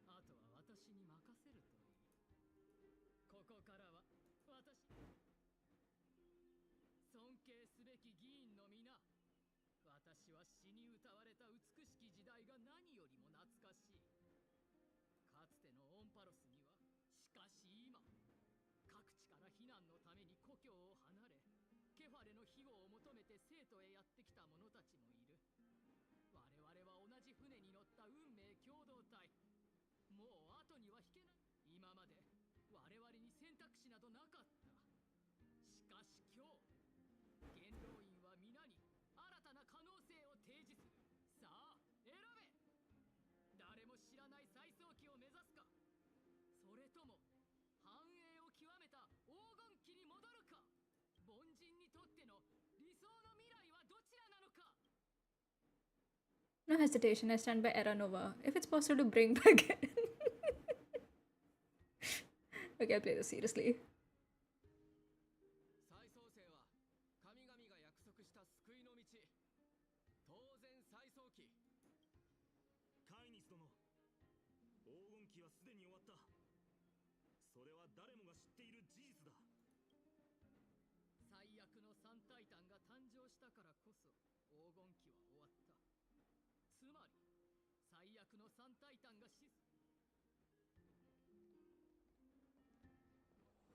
あとは私に任せるといい。ここからは私。尊敬すべき議員の皆、私は詩に歌われた美しき時代が何よりも懐かしい。かつてのオンパロスには、しかし今、各地から避難のために故郷を離れ、ケファレの庇護を求めて生徒へやってきた者たちもいる。我々は同じ船に乗った運命共同体。もう後には引けない。今まで我々に選択肢などなかった。しかし今日、元老院は皆に新たな可能性を提示する。さあ選べ。誰も知らない再創期を目指すか、それとも繁栄を極めた黄金期に戻るか。凡人にとっての理想の未来はどちらなのか。 No hesitation, I stand by Eranova. If it's possible to bring back. Okay, I'll play this seriously. 再創生は神々が約束した救いの道。当然再創期。カイニス殿、黄金期はすでに終わった。それは誰もが知っている事実だ。最悪の三タイタンが誕生したからこそ黄金期は終わった。つまり最悪の三タイタンが死。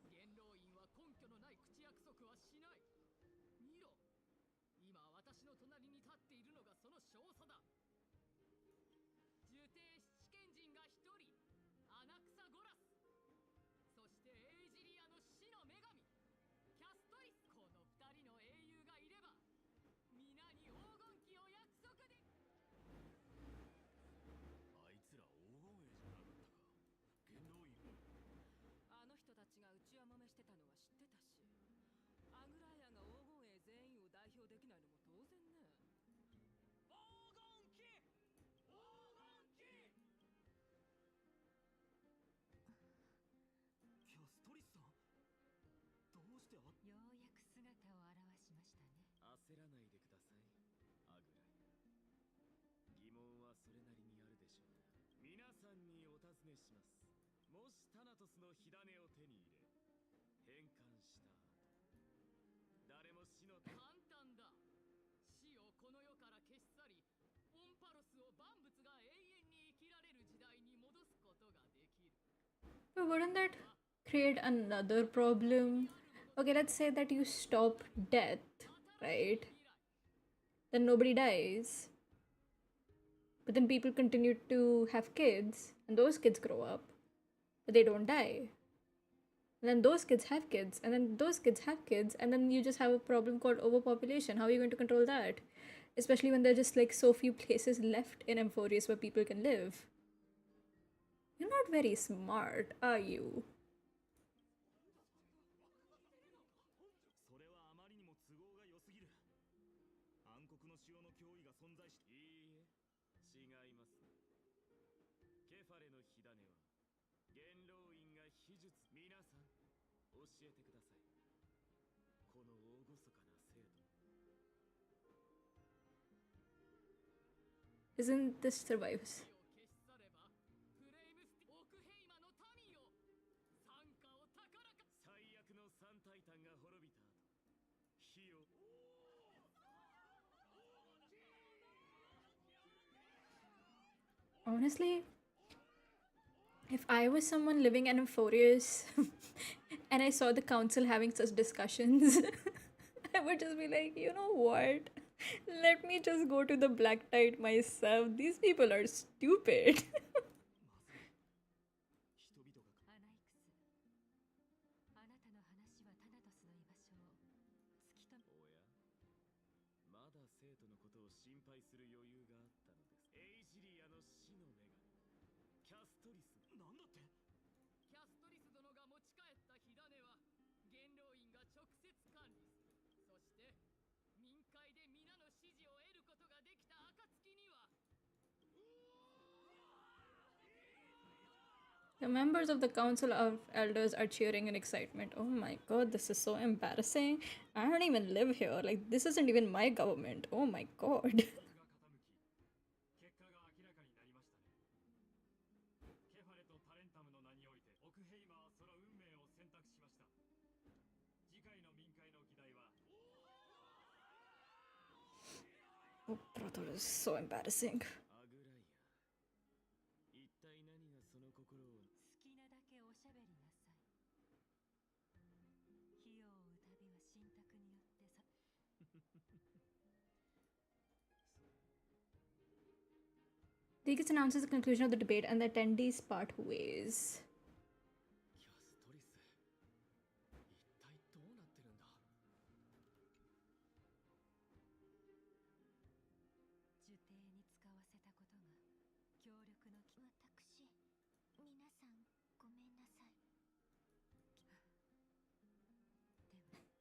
元老院は根拠のない口約束はしない。見ろ、今私の隣に立っているのがその少佐だ。受刑七賢人が一人、アナクサゴラス。そしてエイジリアの死の女神キャストリス。この二人の英雄がいれば皆に黄金期を約束で。あいつら黄金栄じゃなかったか。元老院。あの人たちが内輪もめしてたのは知ってたし、アグライアが黄金栄全員を代表できないのも当然ね。黄金期、黄金期。キャストリスさん、どうしてようやく姿を現スの火種を手に入れ変換した後、誰も死の簡単だ。死をこの世から消し去り、オンパロスを万物が永遠に生きられる時代に戻すことができる。 But wouldn't that create another problem? Okay, let's say that you stop death, right? Then nobody dies. But then people continue to have kids, and those kids grow up, but they don't die. And then those kids have kids, and then those kids have kids, and then you just have a problem called overpopulation. How are you going to control that? Especially when there are just like so few places left in Emphorius where people can live. You're not very smart, are you? それはあまりにも都合が良すぎる。暗黒の潮の脅威が存在して、いいえ、違います。ケファレの火種は元老院が秘術。皆さん教えてください。この大ごそかな制度。 Isn't this survives? 火を消し去ればフレイムスティオクヘイマの民よ、参加を高らか。最悪の三タイタンが滅びた後、火を Honestly, if I was someone living in Emphorius and I saw the council having such discussions, I would just be like, you know what? Let me just go to the Black Tide myself. These people are stupid. 人々がアナイクス、あなたの話はタナトスの居場所を突き止め。おや、まだ生徒のことを心配する余裕があったのです。エイジリアの死の女神キャストリス。なんだって。キャストリス殿が持ち帰った火種は元老院が直接管理する。そして民会で皆の支持を得ることができた暁には、 The members of the Council of Elders are cheering in excitement. Oh my god, this is so embarrassing. I don't even live here. Like, this isn't even my government. Oh my god. 結果が明らかになりましたね。ケファレとタレンタムの名においてオクヘイマはその運命を選択しました。次回の民会の議題は Oh, brother, this is so embarrassing. アグライア、一体何がその心を。好きなだけおしゃべりなさい。火を追う旅は信託によってさ。Degas announces the conclusion of the debate and the attendees part ways. キャストリス、一体どうなってるんだ。受刑に使わせたことが協力のき。私、皆さんごめんなさい。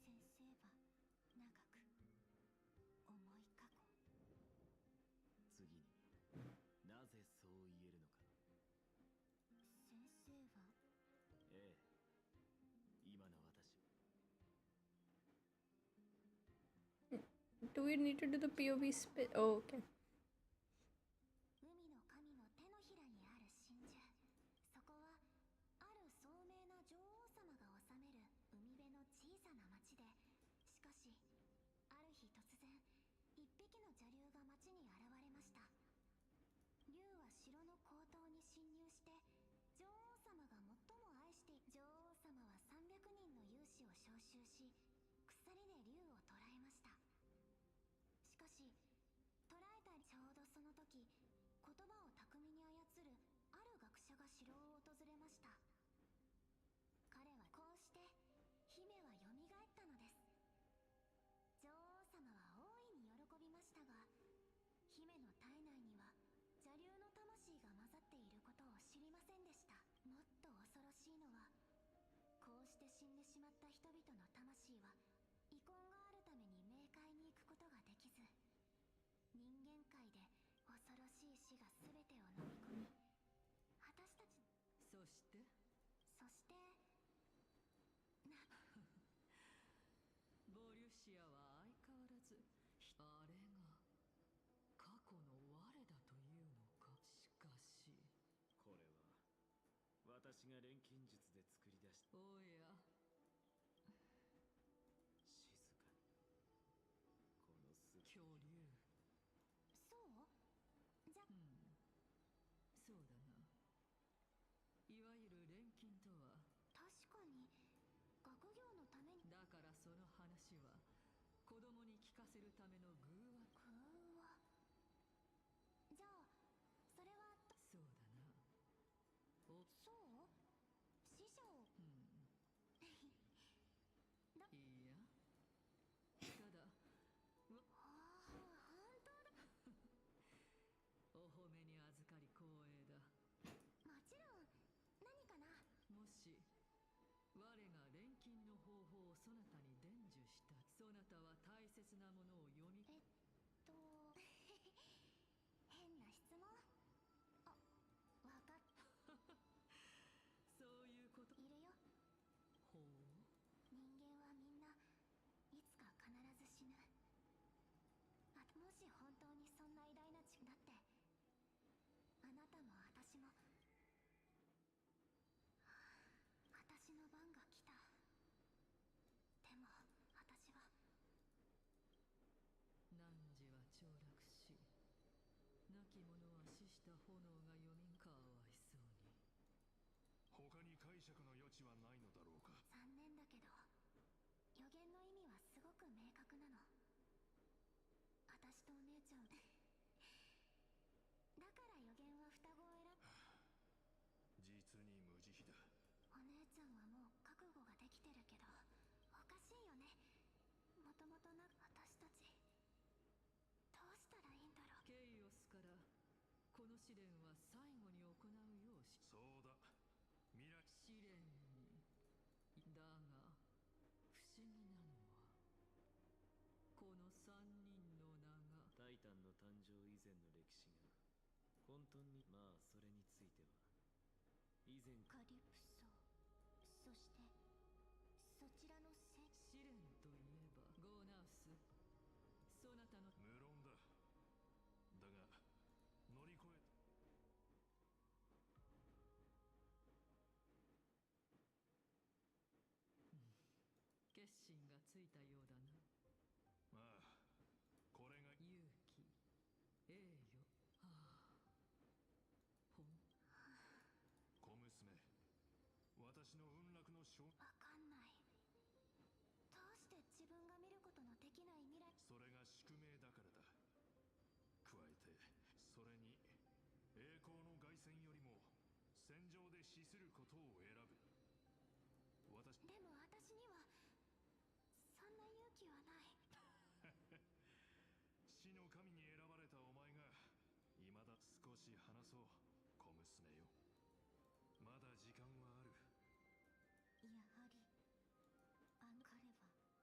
でも先生は長く重い過去。次になぜそう言えるのか。先生はええ、今の私。 Do we need to do the POV spit? Oh, okay. 海の神の手のひらにある真珠。そこはある聡明な女王様が治める海辺の小さな町で、しかしある日突然一匹の邪竜が町に現れました。竜は城の高塔に侵入して女王様が最も愛して女王様は300人の勇士を招集し、鎖で竜を捕らえました。しかし捕らえたちょうどその時、言葉を巧みに操るある学者が城を訪れました。彼はこうして姫は蘇ったのです。女王様は大いに喜びましたが、姫の体内には邪竜の魂が混ざっていることを知りませんでした。もっと恐ろしいのは、こうして死んでしまった人々の魂は遺恨があるために冥界に行くことができず、人間界で恐ろしい死が全てを飲み込み、私たち。そしてボリュシアは相変わらずあれが過去の我だというのか。しかしこれは私が錬金術で作り出しおや、静かにこの恐竜。そうじゃそうだな。いわゆる錬金とは、確かに学業のために。だからその話は子供に聞かせるための偶話。偶話。じゃあそれはそうだな。そう死者をいいや、ただああ本当だ。お褒めに預かり光栄だ。もちろん。何かな。もし我が錬金の方法をそなたに伝授した、そなたは大切なものを読み変な質問。あ、わかっそういうこと。いるよ。ほう。人間はみんないつか必ず死ぬ。もし本当にそんな偉大なだって、あなたも私も私の番が来た。でも私は汝は凋落し、亡き者は死した炎がよみかわいそうに。他に解釈の余地はないのだろうか。残念だけど予言の意味はすごく明確なの。私とお姉ちゃんだから予言は双子を選ぶ。実に無慈悲だ。お姉ちゃんはもう覚悟ができてるけど、おかしいよね。もともと私たちどうしたらいいんだろう。ケイオスからこの試練は最後に行うようし。そうだ、未来試練に。だが不思議なのは、この3人の名がタイタンの誕生以前の歴史が本当に、まあそれについては以前カリプソ、そしてそちらの試練といえばゴーナウス、そなたの無論だ。だが乗り越え決心がついたようだな。まあこれが勇気、栄誉、小娘、私の運楽の証。わかんない。どうして自分が見ることのできない未来。それが宿命だからだ。加えてそれに栄光の凱旋よりも戦場で死することを選ぶ。でも私にはそんな勇気はない。死の神に選ばれたお前が未だ。少し話そう、小娘よ。まだ時間はある。やはり彼は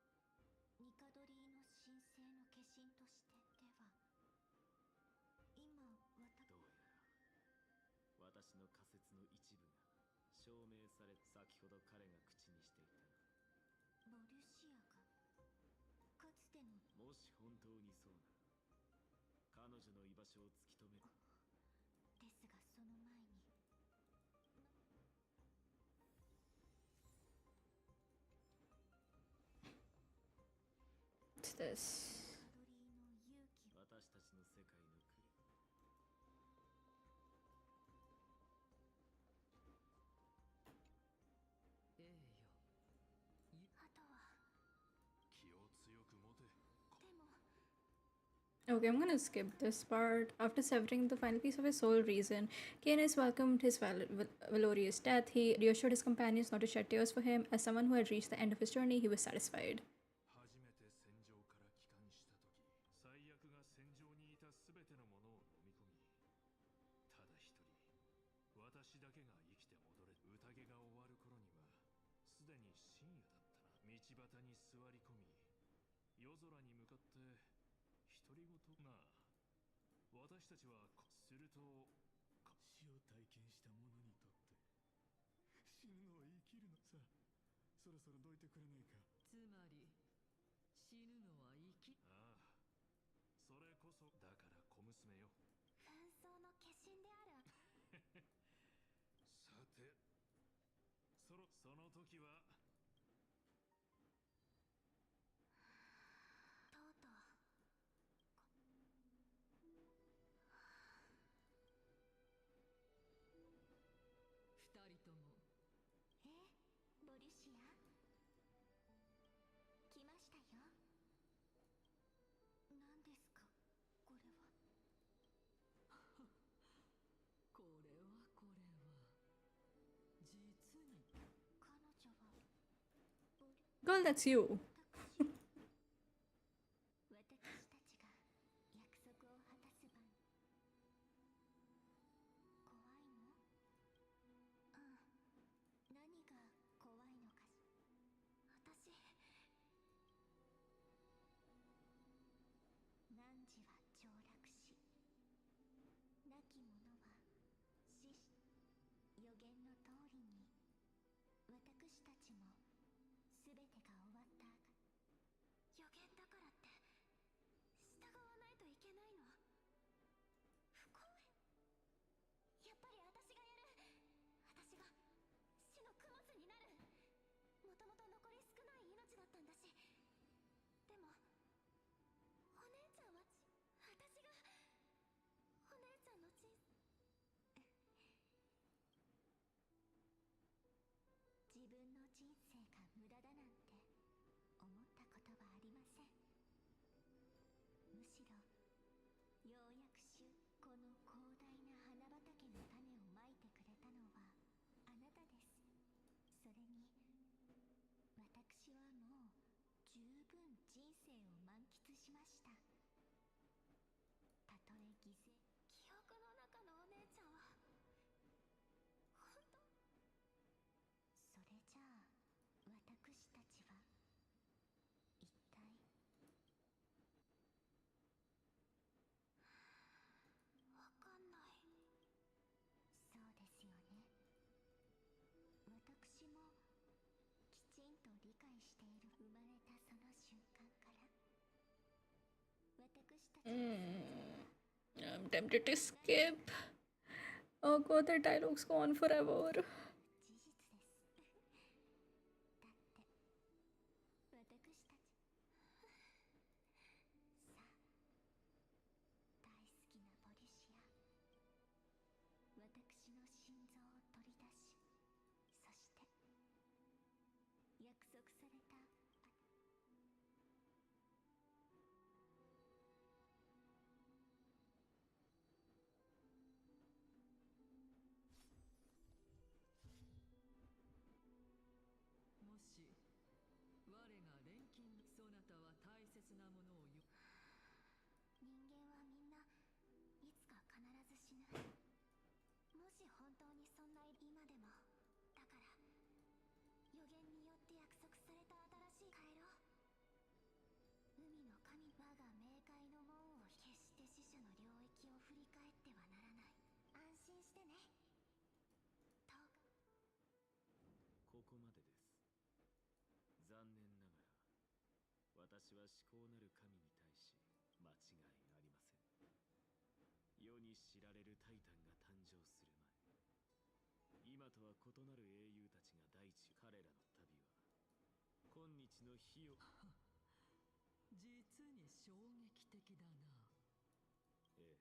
ニカドリーの神聖の化身としてでは。今どうやら私の仮説の一部が証明され、先ほど彼が口にしていたボリュシアがかつての。もし本当にそうなら彼女の居場所を突き止める。ですがその前にWhat's this? ニカドリーの勇気。私たちの世界の国、栄誉。あとは気を強く持て。でも Okay, I'm gonna skip this part. After severing the final piece of his soul reason, Canis welcomed his valorous death. He reassured his companions not to shed tears for him. As someone who had reached the end of his journey, he was satisfied. 初めて戦場から帰還した時、最悪が戦場にいた全てのものを飲み込み、ただ一人私だけが生きて戻れ。宴が終わる頃にはすでに深夜だったな。道端に座り込み、夜空に向かって独り言。まあ私たちはすると、死を体験した者にとって死ぬのは生きるのさ。そろそろどいてくれないか。つまり死ぬのは生き。ああ、それこそだから小娘よ。紛争の化身である。さての時はとうとう二人ともボリュシア来ましたよ。何ですかこれは。これは実に彼女はボリ Girl, that's you. 私たちが約束を果たす番。怖いの？何が怖いのかし。私汝は凋落し、亡き者は死し、予言の通りに私たちも全てが終わった後、予言だからって従わないといけないの？不公平。やっぱり私がやる。私が死の供物になる。もともと残り少ない命だったんだし。でもお姉ちゃんは私がお姉ちゃんの人自分の人生が無駄だなんて思ったことはありません。むしろようやくこの広大な花畑の種をまいてくれたのはあなたです。それに私はもう十分人生を満喫しました。たとえ犠牲。記憶の中のお姉ちゃんは本当。それじゃあ私たちは一体。わかんない。そうですよね。私もきちんと理解している。生まれたその瞬間から私たちはI'm tempted to skip. Oh god, the dialogues go on forever. 事実です。だって私たちさあ、大好きなボリュシア、私の心臓を取り出し、そして約束されたもし我が錬金のそなたは大切なものを人間はみんないつか必ず死ぬ。もし本当にそんな今でも。だから予言によって約束された新しい帰ろう。海の神、我が冥界の門を決して死者の領域を振り返ってはならない。安心してね。どうか。ここまでです。残念ながら私は至高なる神に対し間違いありません。世に知られるタイタンが誕生する前、今とは異なる英雄たちが大地。彼らの旅は今日の日を実に衝撃的だな。ええ、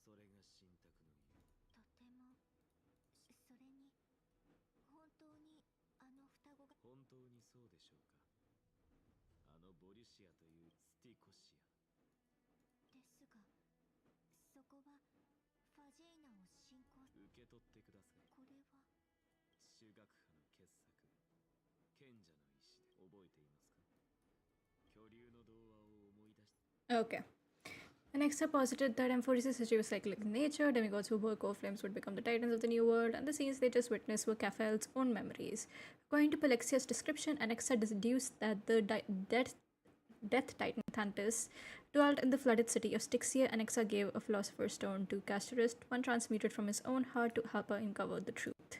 それが信託の理由。とても。それに本当にあの双子が。本当にそうでしょうか。あのボリュシアというスティコシアですが、そこはファジェイナを信仰。受け取ってください。これは中学派の傑作、賢者の石で覚えていますか。巨竜の童話を思い出し。 Okay. The next step posited that M46 history was cyclic in nature. Demigods who were co-flames would become the titans of the new world, and the scenes they just witnessed were Caphael's own memories. According to Palexia's description, Alexa deduced that the Death Titan Thantis dwelt in the flooded city of Styxia. Alexa gave a philosopher's stone to Castorist, one transmuted from his own heart, to help her uncover the truth.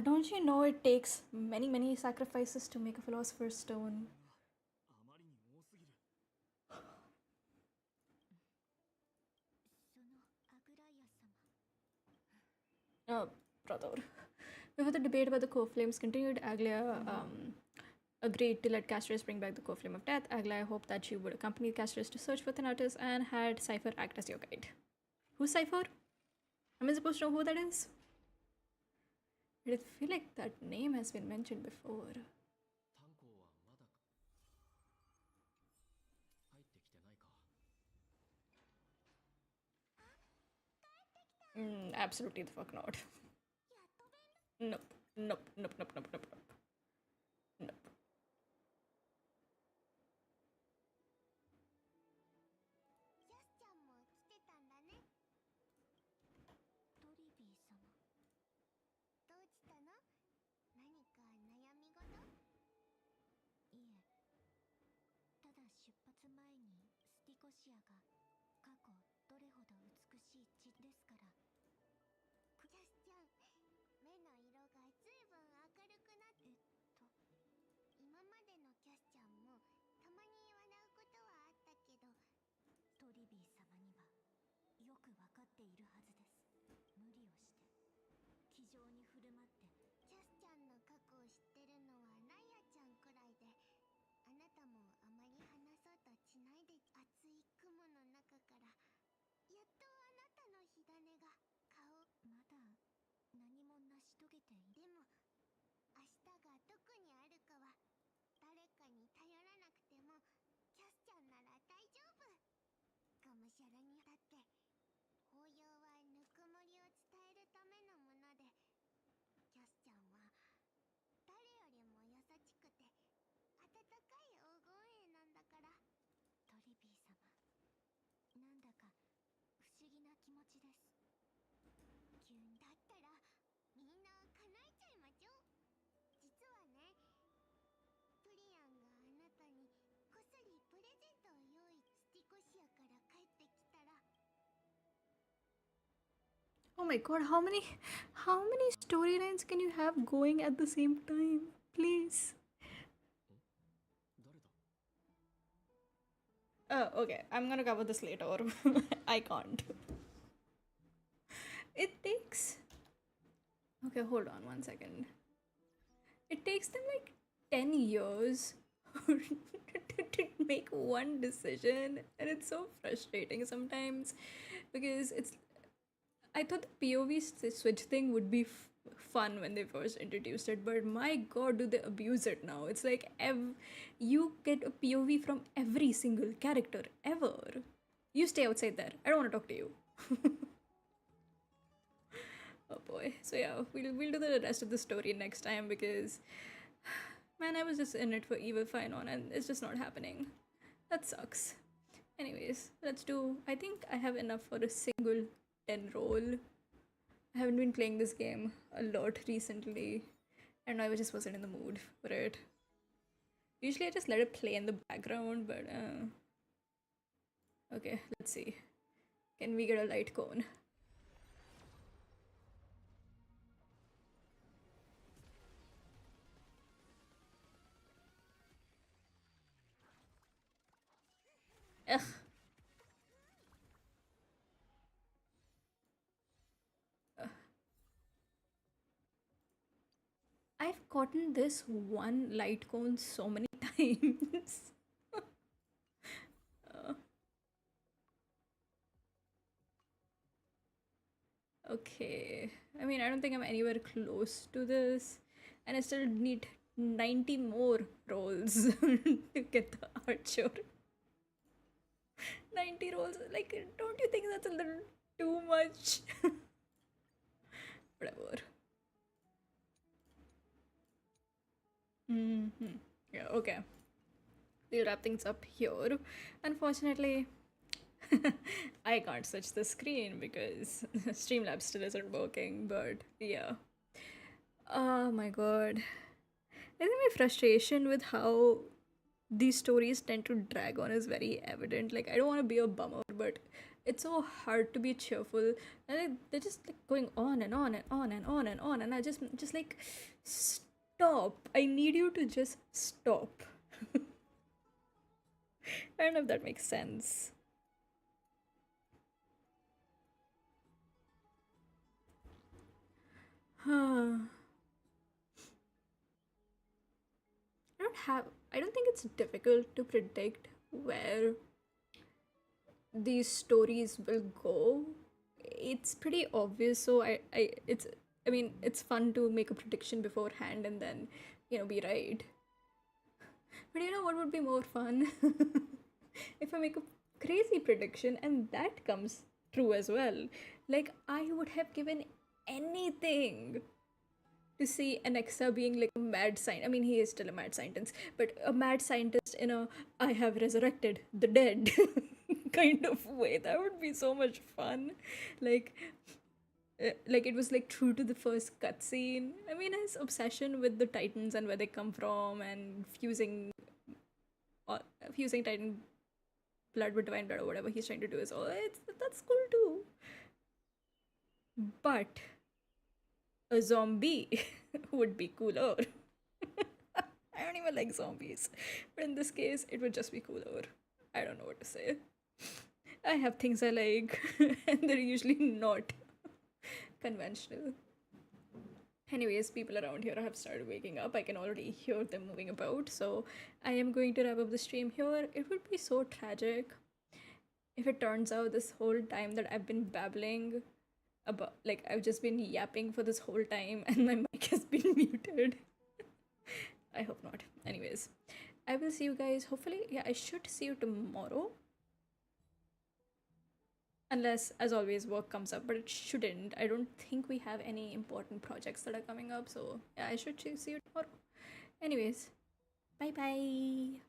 Don't you know it takes many, many sacrifices to make a philosopher's stone? あまりに多すぎる。そのアグライア様。Oh, brother. Before the debate about the core flames continued, Aglia agreed to let Casterus bring back the core flame of death. Aglia hoped that she would accompany Casterus to search for Thanatos and had Cypher act as your guide. Who's Cypher? Am I supposed to know who that is? I feel like that name has been mentioned before. Absolutely the fuck not. Nope. Nope. Nope. Nope. Nope. Nope. Nope. Nope. Oh my god, how many storylines can you have going at the same time? Please. Oh, okay. I'm gonna cover this later. I can't. It takes. Okay, hold on 1 second. It takes them like 10 years to make one decision, and it's so frustrating sometimes because it's. I thought the POV switch thing would be fun when they first introduced it, but my god, do they abuse it now? It's like you get a POV from every single character ever. You stay outside there. I don't want to talk to you. Oh boy. So yeah, we'll do the rest of the story next time because man, I was just in it for Evil Finon and it's just not happening. That sucks. Anyways, let's do. I think I have enough for a single 10 roll. I haven't been playing this game a lot recently, and I just wasn't in the mood for it. Usually I just let it play in the background, but okay, let's see. Can we get a light cone? Ugh. I've gotten this one light cone so many times. Okay. I mean, I don't think I'm anywhere close to this. And I still need 90 more rolls to get the archer. 90 rolls. Like, don't you think that's a little too much? Whatever. Yeah, okay. We'll wrap things up here. Unfortunately, I can't switch the screen because Streamlabs still isn't working, but yeah. Oh my god. I think my frustration with how these stories tend to drag on is very evident. Like, I don't want to be a bummer, but it's so hard to be cheerful. And they're just like going on and on and on and on and on. And I just like, stop. I need you to just stop. I don't know if that makes sense. I don't think it's difficult to predict where these stories will go. It's pretty obvious, so I mean, it's fun to make a prediction beforehand and then, be right. But you know what would be more fun? If I make a crazy prediction and that comes true as well. Like, I would have given anything to see Alexa being like a mad scientist. I mean, he is still a mad scientist, but a mad scientist in a I have resurrected the dead kind of way. That would be so much fun. Like, like it was like true to the first cutscene. I mean, his obsession with the Titans and where they come from and fusing Titan blood with divine blood or whatever he's trying to do is all. That's cool too. But a zombie would be cooler. I don't even like zombies, but in this case, it would just be cooler. I don't know what to say. I have things I like, and they're usually not conventional. Anyways, people around here have started waking up. I can already hear them moving about, so I am going to wrap up the stream here. It would be so tragic if it turns out this whole time that I've been babbling about, like, I've just been yapping for this whole time and my mic has been muted. I hope not. Anyways, I will see you guys hopefully. Yeah, I should see you tomorrow. Unless, as always, work comes up, but it shouldn't. I don't think we have any important projects that are coming up, so yeah, I should see you tomorrow. Anyways, bye bye.